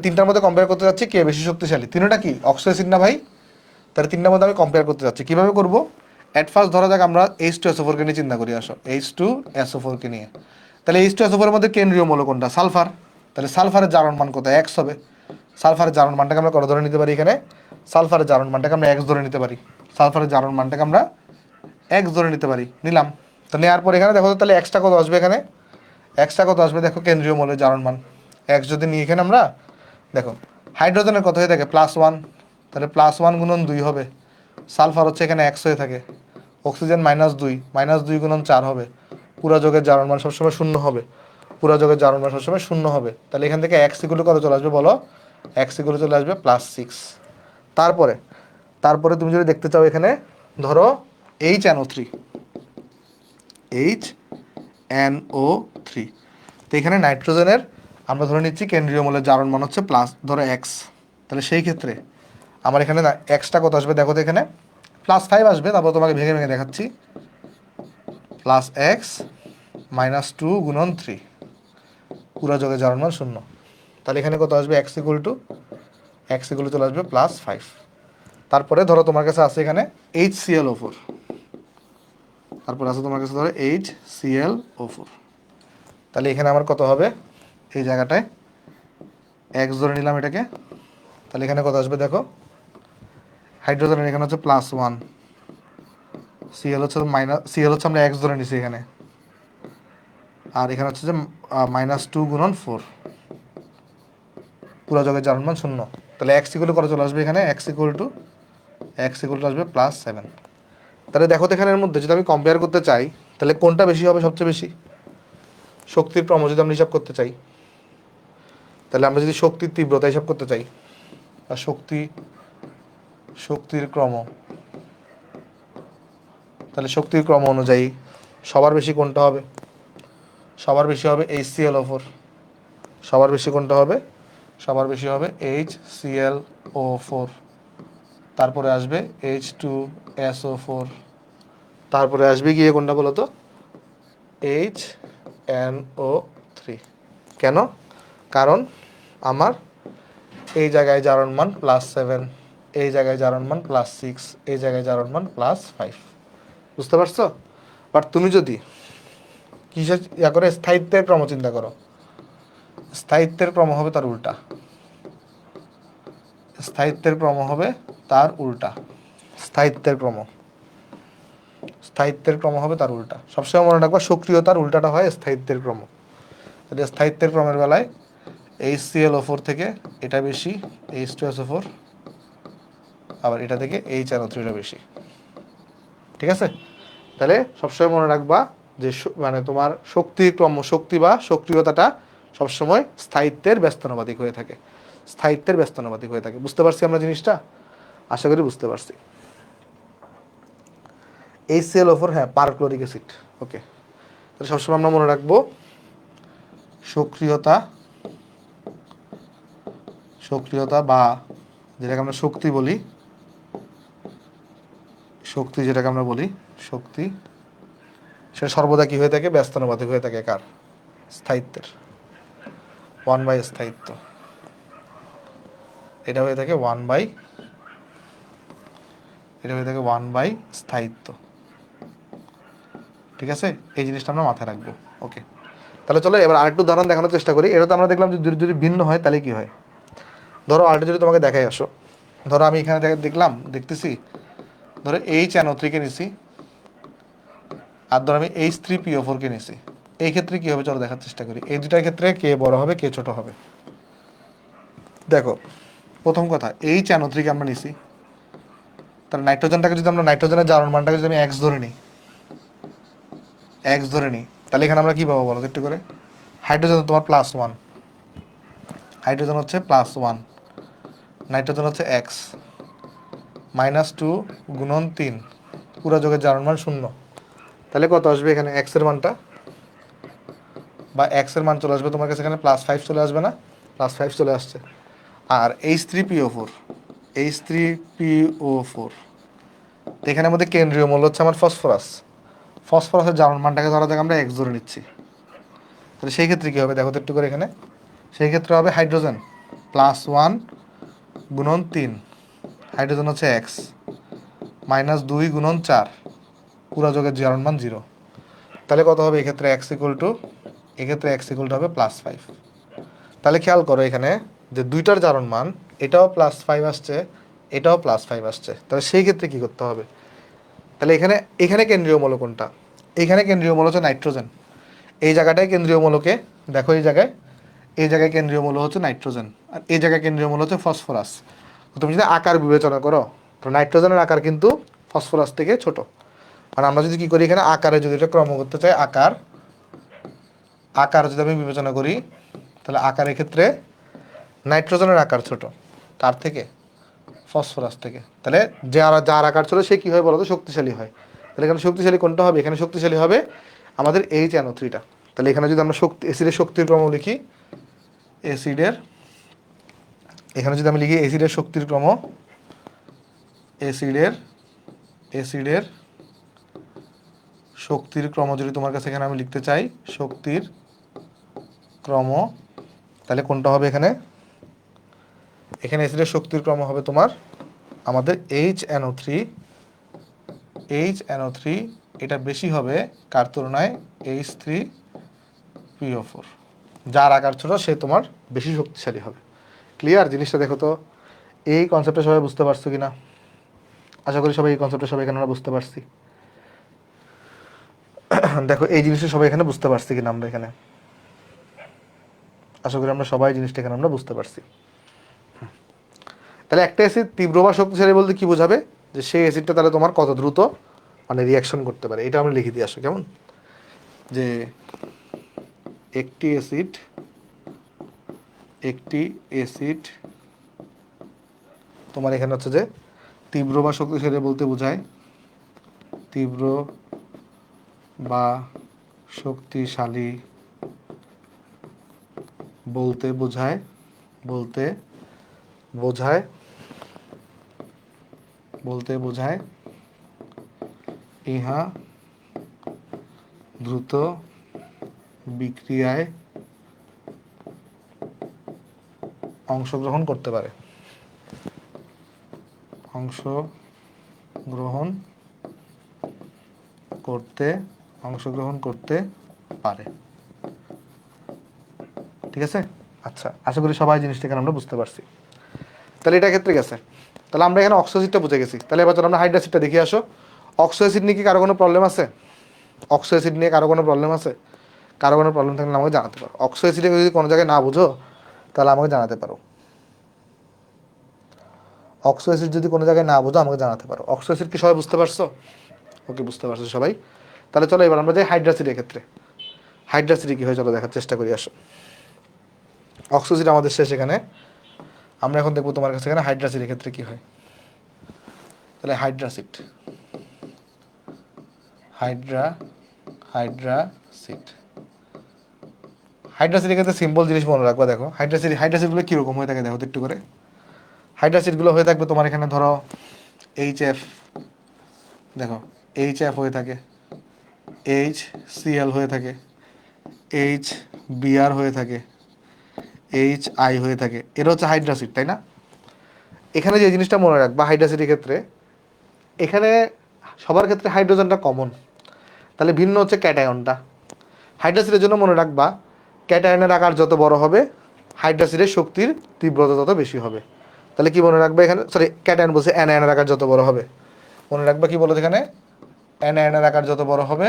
তিনটার মধ্যে কম্পেয়ার করতে যাচ্ছি কে বেশি শক্তিশালী। তিনটা কি অক্সো অ্যাসিড না ভাই? তাহলে তিনটার মধ্যে আমি কম্পেয়ার করতে যাচ্ছি। কীভাবে করবো? অ্যাট ফার্স্ট ধরা যাক আমরা H2SO4 কে নিয়ে চিন্তা করি। আসো, H2SO4 কে নিয়ে, তাহলে H2SO4 এর মধ্যে কেন্দ্রীয় মৌল কোনটা? সালফার। তাহলে সালফারের জারণ মান কত? X হবে। সালফারের জারণ মানটাকে আমরা কত ধরে নিতে পারি এখানে? সালফারের জারণ মানটাকে আমরা X ধরে নিতে পারি। নিলাম। তো নেওয়ার পর এখানে দেখো, তাহলে এক্সট্রা কত আসবে এখানে? এক্সটা কত আসবে দেখো, কেন্দ্রীয় মৌলের জারণ মান এক্স যদি নিই এখানে আমরা, দেখো হাইড্রোজেনের কত হয়ে থাকে +1, তাহলে +1 গুণন 2 হবে। সালফার হচ্ছে এখানে এক্স হয়ে থাকে। অক্সিজেন -2, -2 গুণন 4 হবে। পুরা যোগের জারণ মান সবসময় শূন্য হবে, পুরা যোগের জারণ মান সবসময় শূন্য হবে। তাহলে এখান থেকে এক্স ইকুয়াল কত চলে আসবে বলো, এক্স ইকুয়াল চলে আসবে +6। তারপরে তারপরে তুমি যদি দেখতে চাও এখানে ধরো HNO3, HNO3, তো এখানে নাইট্রোজেনের আমরা ধরে নিচ্ছি কেন্দ্রীয় মৌলের জারণ মান হচ্ছে প্লাস ধরো এক্স, তাহলে সেই ক্ষেত্রে আমার এখানে এক্সটা কত আসবে দেখো তো, এখানে +5 আসবে। তারপর তোমাকে ভেঙে ভেঙে দেখাচ্ছি, +x -2 গুণন 3, পুরা যোগের জারণ মান শূন্য। তাহলে এখানে কত আসবে, এক্স ইকুয়াল চলে আসবে +5। তারপরে ধরো তোমার কাছে আছে এখানে HClO4, তারপর আছে তোমার কাছে ধরো HClO4, তাহলে এখানে আমার কত হবে, এই জায়গাটায় এক্স ধরে নিলাম এটাকে, তাহলে এখানে কত আসবে দেখো, হাইড্রোজেনের এখানে হচ্ছে +1, সিএল হচ্ছে সিএল হচ্ছে আমরা এক্স ধরে নিছি এখানে, আর এখানে হচ্ছে যে -2 গুণন 4, পুরো যোগের জারণ মান শূন্য। তাহলে এক্স ইকুয়াল কত চলে আসবে এখানে, এক্স ইকুয়াল টু আসবে +7। তাহলে দেখো তো এখানের মধ্যে যদি আমি কম্পেয়ার করতে চাই, তাহলে কোনটা বেশি হবে সবচেয়ে বেশি, শক্তির ক্রম যদি আমরা হিসাব করতে চাই, তাহলে আমরা যদি শক্তির তীব্রতা হিসাব করতে চাই বা শক্তির ক্রম, তাহলে শক্তির ক্রম অনুযায়ী সবার বেশি কোনটা হবে, সবার বেশি হবে HClO4, সবার বেশি কোনটা হবে, সবার বেশি হবে HClO4, তারপরে আসবে H2SO4, তারপরে আসবে গিয়ে কোনটা বলো তো, HNO3। কেন, কারণ আমার এই জায়গায় জারণ মান +7, এই জায়গায় জারণ মান +6, এই জায়গায় জারণ মান +5, বুঝতে পারছো? বাট তুমি যদি কিসের করে স্থায়িত্বের ক্রম চিন্তা করো, স্থায়িত্বের ক্রম হবে তার উল্টা, স্থায়িত্বের ক্রম হবে তার উল্টা, স্থায়িত্বের ক্রম হবে তার উল্টা। সবসময় মনে রাখবা সক্রিয়তার উল্টাটা হয় স্থায়িত্বের ক্রম। তাহলে স্থায়িত্বের ক্রমের বেলায় HClO4 থেকে এটা বেশি, H2SO4, আবার এটা থেকে HNO3টা বেশি, ঠিক আছে? তাহলে সবসময় মনে রাখবা যে মানে তোমার শক্তির ক্রম, শক্তি বা সক্রিয়তাটা সবসময় স্থায়িত্বের ব্যস্তানুপাতিক হয়ে থাকে, স্থায়িত্বের ব্যস্তানুপাতিক হয়ে থাকে। বুঝতে পারছি আমরা জিনিসটা, আশা করি বুঝতে পারছি। HClO4, হ্যাঁ, পারক্লোরিক অ্যাসিড। ওকে, তাহলে সবসময় আমরা মনে রাখবো সক্রিয়তা বা যেটাকে আমরা শক্তি বলি, শক্তি সেটা সর্বদা কি হয়ে থাকে, ব্যস্তানুপাতিক হয়ে থাকে কার, স্থায়িত্বের, 1/, স্থায়িত্ব, এটা হয়ে থাকে 1/, স্থায়িত্ব, ঠিক আছে? এই জিনিসটা আমরা মাথায় রাখবো। ওকে, তাহলে চলো এবার আরেকটু উদাহরণ দেখানোর চেষ্টা করি। এটা তো আমরা দেখলাম যে যদি ভিন্ন হয় তাহলে কি হয়। ধরো আরেকটু যদি তোমাকে দেখাই আসো, ধরো আমি এখানে দেখতেছি ধরো HNO3 নিছি, আর ধরো আমি H3PO4 নিছি। এই ক্ষেত্রে কি হবে চলো দেখার চেষ্টা করি। এই দুটার ক্ষেত্রে কে বড় হবে কে ছোট হবে। দেখো, প্রথম কথা HNO3 আমরা নিছি, তাহলে নাইট্রোজেনটাকে যদি আমরা নাইট্রোজেনের জারণ মানটাকে যদি আমি এক্স ধরে নিই, তাহলে এখানে আমরা কি পাবো বলো একটু করে। হাইড্রোজেন তোমার +1, হাইড্রোজেন হচ্ছে +1, নাইট্রোজেন হচ্ছে এক্স, -2 গুণন 3, পুরো যোগের জারণ মান 0। তাহলে কত আসবে এখানে এক্স এর মানটা, বা এক্স এর মান চলে আসবে তোমার কাছে এখানে +5 চলে আসবে না, +5 চলে আসছে। আর H3PO4, এখানের মধ্যে কেন্দ্রীয় মৌল হচ্ছে আমার ফসফরাসের জারণ মানটাকে ধরা যাক আমরা এক্স ধরে নিচ্ছি। তাহলে সেই ক্ষেত্রে কী হবে দেখো তো একটু করে এখানে, সেই ক্ষেত্রে হবে হাইড্রোজেন +1 গুণন 3, হাইড্রোজেন হচ্ছে এক্স, -2 গুণন 4, পুরা যোগের জারণ মান 0। তাহলে কত হবে এক্ষেত্রে এক্স ইকুয়াল টু হবে +5। তাহলে খেয়াল করো এখানে যে দুইটার জারণ মান এটাও +5 আসছে, এটাও +5 আসছে। তাহলে সেই ক্ষেত্রে কী করতে হবে, তাহলে এখানে কেন্দ্রীয় মৌল কোনটা, এখানে কেন্দ্রীয় মৌল হচ্ছে নাইট্রোজেন, এই জায়গাটায় কেন্দ্রীয় মৌলকে দেখো, এই জায়গায় কেন্দ্রীয় মৌল হচ্ছে নাইট্রোজেন, আর এই জায়গায় কেন্দ্রীয় মৌল হচ্ছে ফসফরাস। তো তুমি যদি আকার বিবেচনা করো, তো নাইট্রোজেনের আকার কিন্তু ফসফরাস থেকে ছোট। মানে আমরা যদি কি করি, এখানে আকারে যদি এটা ক্রম করতে চাই, আকার যদি আমি বিবেচনা করি, তাহলে আকারের ক্ষেত্রে নাইট্রোজেনের আকার ছোট তার থেকে, ফসফরাস থেকে। তাহলে যার আকার ছোট সে কি হয় বলো তো, শক্তিশালী হয়। তাহলে এখানে শক্তিশালী কোনটা হবে? এখানে শক্তিশালী হবে আমাদের HNO3টা। তাহলে এখানে যদি আমরা অ্যাসিডের শক্তির ক্রম লিখি, এখানে যদি আমি লিখি অ্যাসিডের শক্তির ক্রম, অ্যাসিডের শক্তির ক্রম যদি তোমার কাছে এখানে আমি লিখতে চাই, শক্তির ক্রম, তাহলে কোনটা হবে এখানে অ্যাসিডের শক্তির ক্রম হবে তোমার আমাদের HNO3, এটা বেশি হবে কার তুলনায়? H3PO4। যার আকার ছোট সে তোমার বেশি শক্তিশালী হবে। ক্লিয়ার জিনিসটা? দেখো তো এই কনসেপ্টটা সবাই বুঝতে পারছো কিনা? আশা করি সবাই এই কনসেপ্টটা সবাই এখানে আমরা বুঝতে পারছি। দেখো এই জিনিসটা সবাই এখানে বুঝতে পারছি কিনা আমরা এখানে? আশা করি আমরা সবাই জিনিসটা এখানে আমরা বুঝতে পারছি। তাহলে একটা অ্যাসিড তীব্র বা শক্তিশালী বলতে কি বোঝাবে? যে সেই অ্যাসিডটা তাহলে তোমার কত দ্রুত মানে রিয়াকশন করতে পারে, এটা আমরা লিখে দিয়ে আসো কেমন? যে একটি অ্যাসিড তোমার এখানে হচ্ছে যে তীব্র বা শক্তিশালী বলতে বোঝায়, তীব্র বা শক্তিশালী বলতে বোঝায় ইহা দ্রুত বিক্রিয়ায় অংশগ্রহণ করতে পারে, অংশগ্রহণ করতে পারে। ঠিক আছে? আচ্ছা, আশা করি সবাই জিনিসটা এখানে আমরা বুঝতে পারছি। তাহলে এটা ক্ষেত্রে গেছে। তাহলে আমরা এখানে অক্সো অ্যাসিডটা বুঝে গেছি। তাহলে এবার আমরা হাইড্রো অ্যাসিডটা দেখে আসো। অক্সো অ্যাসিড নিয়ে কি কারো কোনো প্রবলেম আছে? অক্সো অ্যাসিড নিয়ে কারো কোনো প্রবলেম আছে? কারো কোনো প্রবলেম থাকলে আমাকে জানাতে পারো। অক্সো অ্যাসিডে যদি কোনো জায়গায় না বুঝো তাহলে আমাকে জানাতে পারো। অক্সো অ্যাসিড যদি কোনো জায়গায় না বুঝো আমাকে জানাতে পারো। অক্সো অ্যাসিড কি সবাই বুঝতে পারছো? ওকে, বুঝতে পারছো সবাই। তাহলে চলো এবার আমরা যাই হাইড্রো অ্যাসিডের ক্ষেত্রে। হাইড্রো অ্যাসিডে কী হয় চলো দেখার চেষ্টা করি আসো। অক্সো অ্যাসিড আমাদের শেষ। এখানে আমরা এখন দেখবো তোমার কাছে এখানে হাইড্রো অ্যাসিডের ক্ষেত্রে কী হয়। তাহলে হাইড্রো অ্যাসিড হাইড্রোসিডের ক্ষেত্রে সিম্পল জিনিস মনে রাখবা। দেখো হাইড্রোসিডগুলো কীরকম হয়ে থাকে দেখো তো একটু করে। হাইড্রোসিডগুলো হয়ে থাকবে তোমার এখানে ধরো HF, দেখো HF হয়ে থাকে, HCl হয়ে থাকে, HBr হয়ে থাকে, HI হয়ে থাকে। এটা হচ্ছে হাইড্রোসিড, তাই না? এখানে যে জিনিসটা মনে রাখবা হাইড্রোসিডের ক্ষেত্রে, এখানে সবার ক্ষেত্রে হাইড্রোজেনটা কমন, তাহলে ভিন্ন হচ্ছে ক্যাটায়নটা। হাইড্রোসিডের জন্য মনে রাখবা ক্যাটায়নের আকার যত বড় হবে হাইড্রোসিডের শক্তির তীব্রতা তত বেশি হবে। তাহলে কি মনে রাখবে এখানে, সরি ক্যাটায়ন বলছে, অ্যানায়নের আকার যত বড় হবে, মনে রাখবা কি বলো এখানে, অ্যানায়নের আকার যত বড় হবে,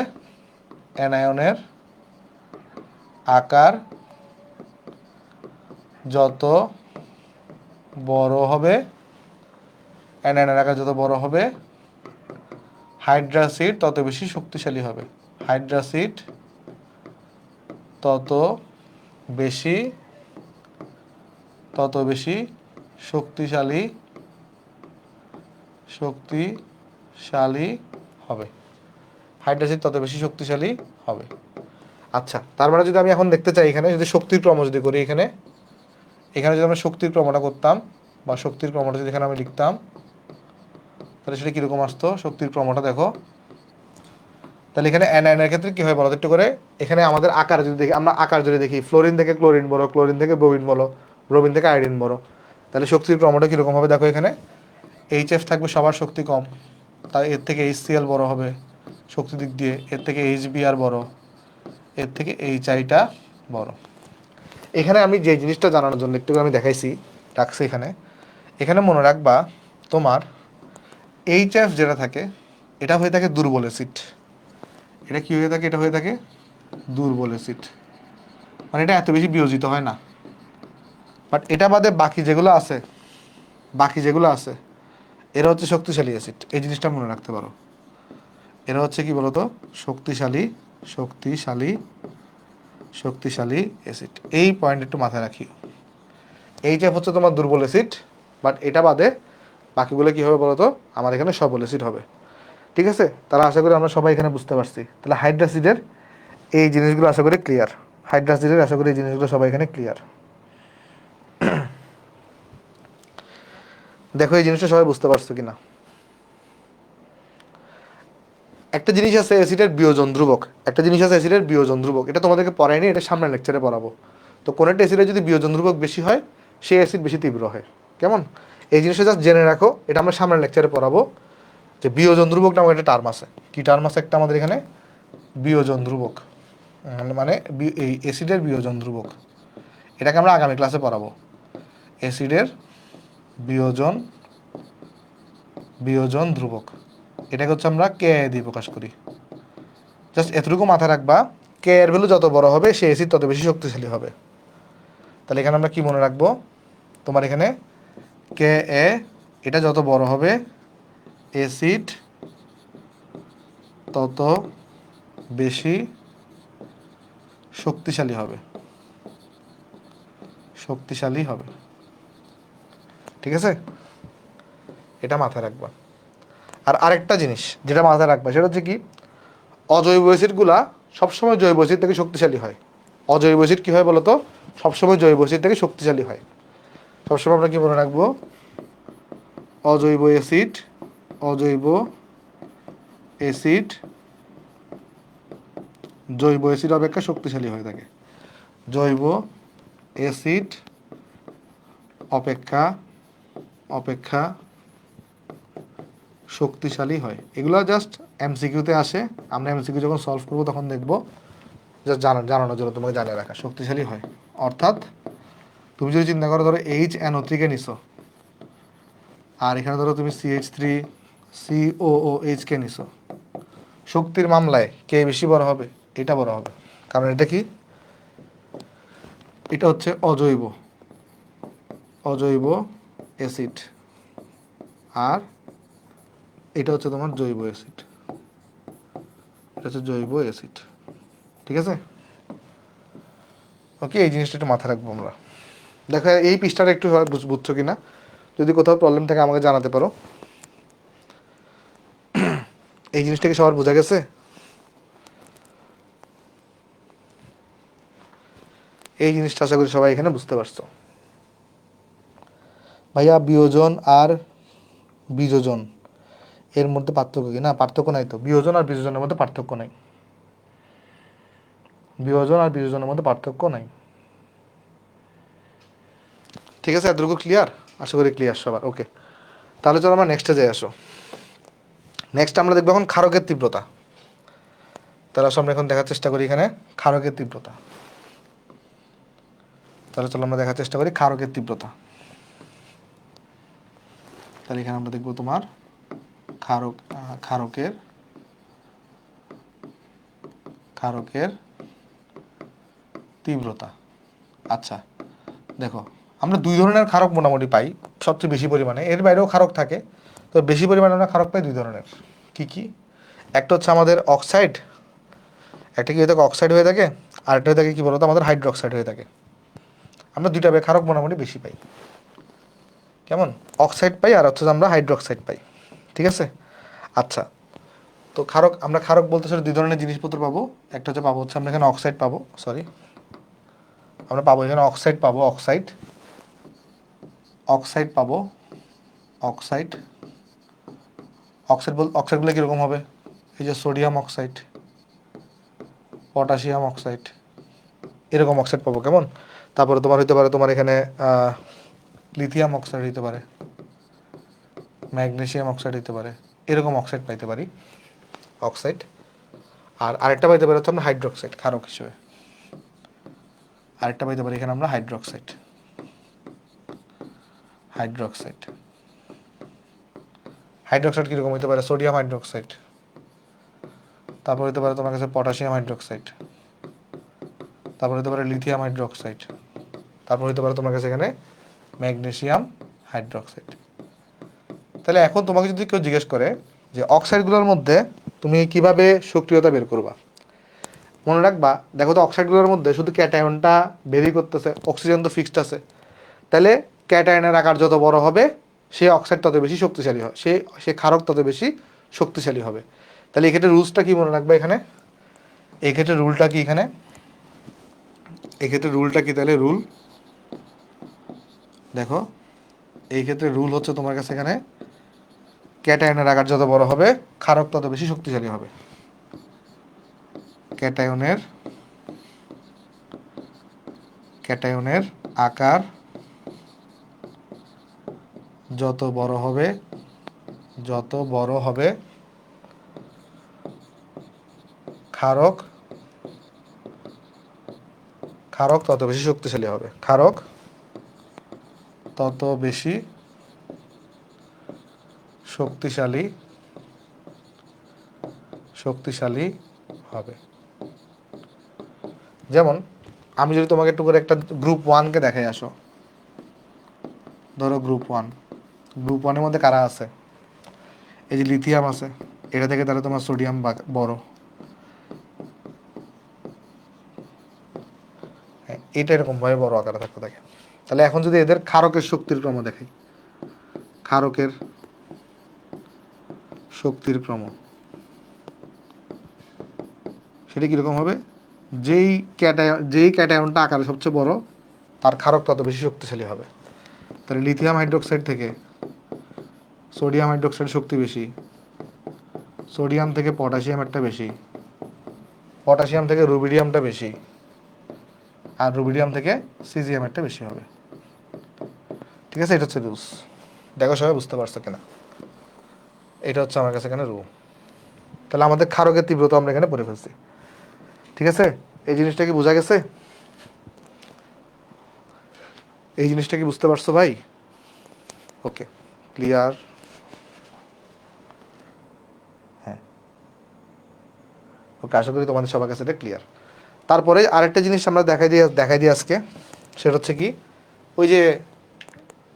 অ্যানায়নের আকার যত বড় হবে, অ্যানায়নের আকার যত বড় হবে হাইড্রোসিড তত বেশি শক্তিশালী হবে। হাইড্রোসিড তত বেশি শক্তিশালী হবে। হাইড্রোসিড তত বেশি শক্তিশালী হবে। আচ্ছা, তার মানে যদি আমি এখন দেখতে চাই এখানে যদি শক্তির ক্রম যদি করি, এখানে যদি আমরা শক্তির ক্রমটা করতাম বা শক্তির ক্রমটা যদি এখানে আমি লিখতাম, তাহলে সেটা কীরকম আসতো শক্তির ক্রমটা দেখো। তাহলে এখানে অ্যানায়নের ক্ষেত্রে কী হয় বলো একটু করে। এখানে আমাদের আকার যদি দেখি, আমরা আকার যদি দেখি, ফ্লোরিন থেকে ক্লোরিন বড়, ক্লোরিন থেকে ব্রোমিন বড়, ব্রোমিন থেকে আয়োডিন বড়। তাহলে শক্তির ক্রমটা কীরকম হবে দেখো। এখানে HF থাকবে সবার শক্তি কম, তাই এর থেকে HCl বড় হবে শক্তি দিক দিয়ে, এর থেকে HBr বড়, এর থেকে HIটা বড়। এখানে আমি যে জিনিসটা জানানোর জন্য একটু আমি দেখাইছি রাখছি এখানে মনে রাখবা তোমার HF যেটা থাকে এটা হয়ে থাকে দুর্বল অ্যাসিড। এটা কি হয়ে থাকে? এটা হয়ে থাকে দুর্বল অ্যাসিড, মানে এটা এত বেশি বিয়োজিত হয় না। বাট এটা বাদে বাকি যেগুলো আছে, এরা হচ্ছে শক্তিশালী অ্যাসিড, এই জিনিসটা মনে রাখতে পারো। এরা হচ্ছে কি বলতো, শক্তিশালী শক্তিশালী শক্তিশালী অ্যাসিড। এই পয়েন্ট একটু মাথায় রাখি। এই যে হচ্ছে তোমার দুর্বল অ্যাসিড, বাট এটা বাদে বাকিগুলো কী হবে বলতো, আমার এখানে সবল অ্যাসিড হবে। ঠিক আছে, তাহলে আশা করি আমরা সবাই এখানে বুঝতে পারছি। তাহলে হাইড্রাসিডের এই জিনিসগুলো আশা করি ক্লিয়ার। হাইড্রাসিডের আশা করি এই জিনিসগুলো সবাই এখানে ক্লিয়ার। দেখো এই জিনিসটা সবাই বুঝতে পারছো কিনা। একটা জিনিস আছে অ্যাসিডের বিয়োজন ধ্রুবক, এটা তোমাদেরকে পড়ায়নি, এটা সামনের লেকচারে পড়াবো। তো কোন একটা অ্যাসিডের যদি বিয়োজন ধ্রুবক বেশি হয়, সেই অ্যাসিড বেশি তীব্র হয়। কেমন, এই জিনিসটা জাস্ট জেনে রাখো, এটা আমরা সামনের লেকচারে পড়াবো। যে বিয়োজন ধ্রুবক নামক একটা টার্ম আছে, কি টার্ম আছে একটা আমাদের এখানে, বিয়োজন ধ্রুবক, মানে এই অ্যাসিডের বিয়োজন ধ্রুবক, এটাকে আমরা আগামী ক্লাসে পড়াবো। অ্যাসিডের বিয়োজন বিয়োজন ধ্রুবক, এটাকে হচ্ছে আমরা কে দিয়ে প্রকাশ করি। জাস্ট এতটুকু মাথায় রাখবা, কে এর ভ্যালু যত বড় হবে সেই অ্যাসিড তত বেশি শক্তিশালী হবে। তাহলে এখানে আমরা কি মনে রাখবো, তোমার এখানে কে এ, এটা যত বড় হবে অ্যাসিড তত বেশি শক্তিশালী হবে, ঠিক আছে, এটা মাথায় রাখবা। আর আরেকটা জিনিস যেটা মাথায় রাখবা সেটা হচ্ছে কি, অজৈব অ্যাসিডগুলা সবসময় জৈব অ্যাসিড থেকে শক্তিশালী হয়। অজৈব অ্যাসিড কী হয় বলতো, সবসময় জৈব অ্যাসিড থেকে শক্তিশালী হয়। সবসময় আমরা কি মনে রাখবো, অজৈব অ্যাসিড জৈব অ্যাসিড অপেক্ষা শক্তিশালী হয়ে থাকে। জৈব অ্যাসিড অপেক্ষা শক্তিশালী হয়। এগুলো জাস্ট এমসিকিউতে আসে, আমরা এমসিকিউ যখন সলভ করবো তখন দেখবো, জাস্ট জানানোর জন্য তোমাকে জানিয়ে রাখা, শক্তিশালী হয়। অর্থাৎ তুমি যদি চিন্তা করো, ধরো HNO3 নিছো, আর এখানে ধরো তুমি CH3COOH নিছো, শক্তির মামলায় কে বেশি বড় হবে, এটা বড় হবে। কারণ এটা কি, এটা হচ্ছে অজৈব অ্যাসিড, আর এটা হচ্ছে তোমার জৈব অ্যাসিড, ঠিক আছে। ওকে, এই জিনিসটা একটু মাথায় রাখবো আমরা। দেখো এই পৃষ্ঠাটা একটু বুঝছো কিনা, যদি কোথাও প্রবলেম থাকে আমাকে জানাতে পারো। এই জিনিসটা কি সবার বোঝা গেছে? এই জিনিসটা আশা করি সবাই এখানে বুঝতে পারছো। ভাইয়া বিয়োজন আর বিযোজন এর মধ্যে পার্থক্য কি? না, পার্থক্য নাই তো, বিয়োজন আর বিযোজনের মধ্যে পার্থক্য নাই, ঠিক আছে। এতটুকু ক্লিয়ার? আশা করি ক্লিয়ার সবার। ওকে, তাহলে চলো আমরা নেক্সটে যাই। আসো, নেক্সট আমরা দেখবো এখন ক্ষারকের তীব্রতা। তাহলে আমরা এখন দেখার চেষ্টা করি এখানে ক্ষারকের তীব্রতা। তাহলে চলো আমরা দেখার চেষ্টা করি ক্ষারকের তীব্রতা। তাহলে এখানে আমরা দেখবো তোমার ক্ষারকের তীব্রতা। আচ্ছা দেখো, আমরা দুই ধরনের ক্ষারক মোটামুটি পাই সবচেয়ে বেশি পরিমাণে, এর বাইরেও ক্ষারক থাকে, তো বেশি পরিমাণে আমরা ক্ষারক পাই দুই ধরনের। কি কি? একটা হচ্ছে আমাদের অক্সাইড, একটা কি হয়ে থাকে, অক্সাইড হয়ে থাকে, আর একটা হয়ে থাকে কি বলতো আমাদের হাইড্রোক্সাইড হয়ে থাকে। আমরা দুইটা ক্ষারক মোটামুটি বেশি পাই। কেমন, অক্সাইড পাই আর হচ্ছে আমরা হাইড্রোক্সাইড পাই, ঠিক আছে। আচ্ছা, তো আমরা ক্ষারক বলতে দুই ধরনের জিনিসপত্র পাবো। একটা হচ্ছে আমরা এখানে অক্সাইড পাবো, এখানে অক্সাইড পাবো, অক্সাইডগুলো কীরকম হবে, এই যে সোডিয়াম অক্সাইড, পটাশিয়াম অক্সাইড, এরকম অক্সাইড পাবো। কেমন, তারপরে তোমার হইতে পারে তোমার এখানে লিথিয়াম অক্সাইড হইতে পারে, ম্যাগনেসিয়াম অক্সাইড হইতে পারে, এরকম অক্সাইড পাইতে পারি, অক্সাইড। আর আরেকটা পাইতে পারি হচ্ছে আমরা হাইড্রোক্সাইড ক্ষারক হিসেবে, আরেকটা পাইতে পারি এখানে আমরা হাইড্রোক্সাইড। হাইড্রোক্সাইড কীরকম হইতে পারে, সোডিয়াম হাইড্রোক্সাইড, তারপর হইতে পারে তোমার কাছে পটাশিয়াম হাইড্রোক্সাইড, তারপর হতে পারে লিথিয়াম হাইড্রোক্সাইড, তারপর হতে পারে তোমার কাছে এখানে ম্যাগনেসিয়াম হাইড্রোক্সাইড। তাহলে এখন তোমাকে যদি কেউ জিজ্ঞেস করে যে অক্সাইডগুলোর মধ্যে তুমি কিভাবে সক্রিয়তা বের করবা, মনে রাখবা দেখো তো অক্সাইডগুলোর মধ্যে শুধু ক্যাটায়নটা বেরি করতেছে, অক্সিজেন তো ফিক্সড আছে। তাহলে ক্যাটায়নের আকার যত বড় হবে সে অক্সাইড তত বেশি শক্তিশালী হয়, সে ক্ষারক তত বেশি শক্তিশালী হবে। তাহলে এক্ষেত্রে রুলসটা কি মনে রাখবে এখানে, এক্ষেত্রে রুলটা কি এখানে, এক্ষেত্রে রুলটা কি, তাহলে রুল দেখো এই ক্ষেত্রে রুল হচ্ছে তোমার কাছে এখানে ক্যাটায়নের আকার যত বড় হবে ক্ষারক তত বেশি শক্তিশালী হবে। ক্যাটায়নের আকার যত বড় হবে ক্ষারক তত বেশি শক্তিশালী হবে, ক্ষারক তত বেশি শক্তিশালী হবে। যেমন আমি যদি তোমাকে একটু করে একটা গ্রুপ 1কে দেখাই, আসো ধরো গ্রুপ 1 মধ্যে কারা আছে, এই যে লিথিয়াম আছে, এটা থেকে তাহলে তোমার সোডিয়াম বড়, হ্যাঁ এটা এরকম ভাবে বড় আকারে থাকতে থাকে। তাহলে এখন যদি এদের ক্ষারকের শক্তির ক্রম দেখাই, ক্ষারকের শক্তির ক্রম সেটা কীরকম হবে, যেই ক্যাটায়নটা আকারে সবচেয়ে বড় তার ক্ষারক তত বেশি শক্তিশালী হবে। তাহলে লিথিয়াম হাইড্রোক্সাইড থেকে সোডিয়াম হাইড্রোক্সাইড শক্তি বেশি, সোডিয়াম থেকে পটাশিয়াম একটা বেশি, পটাশিয়াম থেকে রুবিডিয়ামটা বেশি, আর রুবিডিয়াম থেকে সিজিয়াম একটা বেশি হবে। ঠিক আছে, এটা হচ্ছে রুলস। দেখো সবাই বুঝতে পারছো কিনা, এটা হচ্ছে আমার কাছে এখানে রুল। তাহলে আমাদের ক্ষারকের তীব্রতা আমরা এখানে পড়ে ফেলছি। ঠিক আছে, এই জিনিসটা কি বোঝা গেছে, এই জিনিসটা কি বুঝতে পারছো ভাই? ওকে, ক্লিয়ার? হ্যাঁ ওকে, আশা করি তোমাদের সবার কাছে এটা ক্লিয়ার। তারপরে আরেকটা জিনিস আমরা দেখাই দিই আজকে, সেটা হচ্ছে কি, ওই যে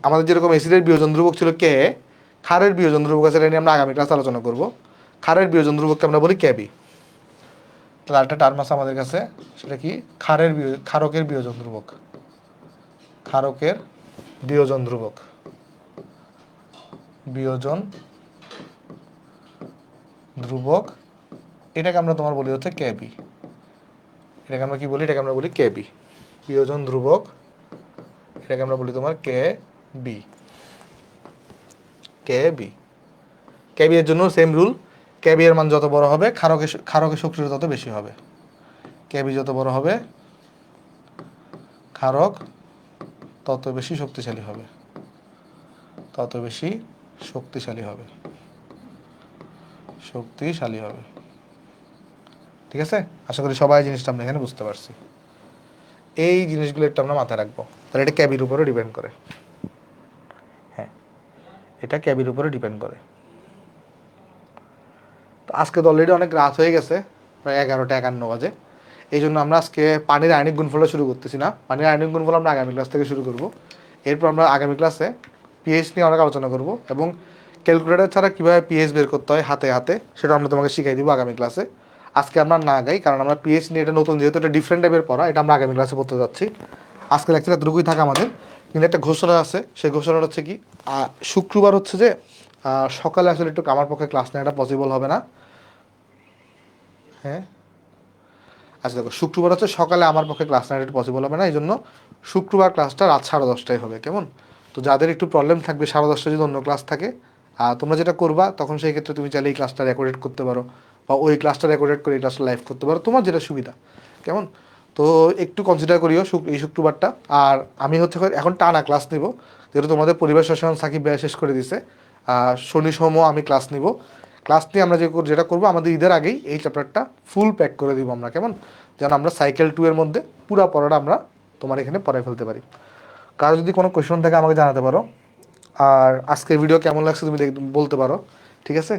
আমাদের যেরকম অ্যাসিডের বিয়োজন ধ্রুবক ছিল কে, ক্ষারের বিয়োজন ধ্রুবক আছে, এটা নিয়ে আমরা আগামী ক্লাসে আলোচনা করব। ক্ষারের বিয়োজন ধ্রুবককে আমরা বলি কেবি। তাহলে আরেকটা টার্ম আছে আমাদের কাছে, সেটা কি, ক্ষারকের বিয়োজন ধ্রুবক, ক্ষারকের বিয়োজন ধ্রুবক, এটাকে আমরা তোমার বলি হচ্ছে কেবি। এটাকে আমরা কি বলি, এটাকে আমরা বলি কেবি, বিয়োজন ধ্রুবক, এটাকে আমরা বলি তোমার কেবি। কেবি এর জন্য সেম রুল, কেবি এর মান যত বড় হবে ক্ষারকের শক্তিটা তত বেশি হবে। কেবি যত বড় হবে ক্ষারক তত বেশি শক্তিশালী হবে, শক্তিশালী হবে। ঠিক আছে, আশা করি সবাই জিনিসটা আমরা এখানে বুঝতে পারছি। এই জিনিসগুলো একটু আমরা মাথায় রাখবো। তাহলে এটা ক্যাবির উপরে ডিপেন্ড করে, হ্যাঁ এটা ক্যাবির উপরে ডিপেন্ড করে। তো আজকে তো অলরেডি অনেক রাত হয়ে গেছে, প্রায় 11টা 51 বাজে। এই জন্য আমরা আজকে পানির আয়নিক গুণফলটা শুরু করতেছি না, পানির আয়নিক গুণফল আমরা আগামী ক্লাস থেকে শুরু করব। এরপর আমরা আগামী ক্লাসে পিএইচ নিয়ে অনেক আলোচনা করব, এবং ক্যালকুলেটর ছাড়া কীভাবে পিএইচ বের করতে হয় হাতে হাতে সেটা আমরা তোমাকে শিখাই দিব আগামী ক্লাসে। আজকে আমরা না গাই, কারণ আমরা পিএইচ নিয়ে এটা নতুন, যেহেতু এটা ডিফারেন্ট টাইপের পড়া, এটা আমরা আগামী ক্লাসে পড়তে যাচ্ছি। আজকে লেকচার এতটুকুই থাকে আমাদের, কিন্তু একটা ঘোষণা আছে, সেই ঘোষণাটা হচ্ছে কি, শুক্রবার হচ্ছে যে সকালে আসলে একটু আমার পক্ষে ক্লাস নেওয়াটা পসিবল হবে না। হ্যাঁ আচ্ছা দেখো, শুক্রবার হচ্ছে সকালে আমার পক্ষে ক্লাস নেওয়াটা পসিবল হবে না, এই জন্য শুক্রবার ক্লাসটা রাত 10:30টায় হবে, কেমন? তো যাদের একটু প্রবলেম থাকবে 10:30টায় যদি অন্য ক্লাস থাকে, তোমরা যেটা করবা তখন সেই ক্ষেত্রে তুমি চাইলে এই ক্লাসটা রেকর্ডেড করতে পারো, বা ওই ক্লাসটা রেকর্ডেড করে এই ক্লাসটা লাইভ করতে পারো, তোমার যেটা সুবিধা, কেমন? তো একটু কনসিডার করিও এই শুক্রবারটা। আর আমি হচ্ছে এখন টানা ক্লাস নিব, যেহেতু তোমাদের পরিবেশ রসায়ন সাকিব ভাইয়া শেষ করে দিছে, শনি সোম আমি ক্লাস নিব। ক্লাস নিয়ে আমরা যেটা করবো, আমাদের ঈদের আগেই এই চ্যাপ্টারটা ফুল প্যাক করে দিব আমরা, কেমন? যেন আমরা সাইকেল 2 এর মধ্যে পুরো পড়াটা আমরা তোমার এখানে পড়ায় ফেলতে পারি। কারো যদি কোনো কোয়েশন থাকে আমাকে জানাতে পারো, আর আজকের ভিডিও কেমন লাগছে তুমি বলতে পারো, ঠিক আছে?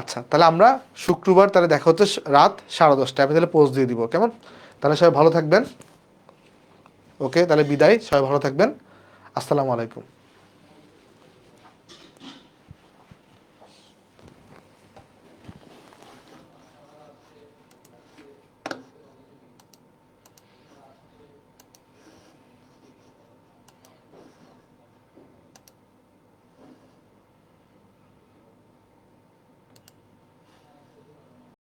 আচ্ছা, তাহলে আমরা শুক্রবার তাহলে দেখা হচ্ছে রাত 10:30টায়, আমি তাহলে পোস্ট দিয়ে দিব, কেমন? তাহলে সবাই ভালো থাকবেন। ওকে, তাহলে বিদায়, সবাই ভালো থাকবেন। আসসালামু আলাইকুম।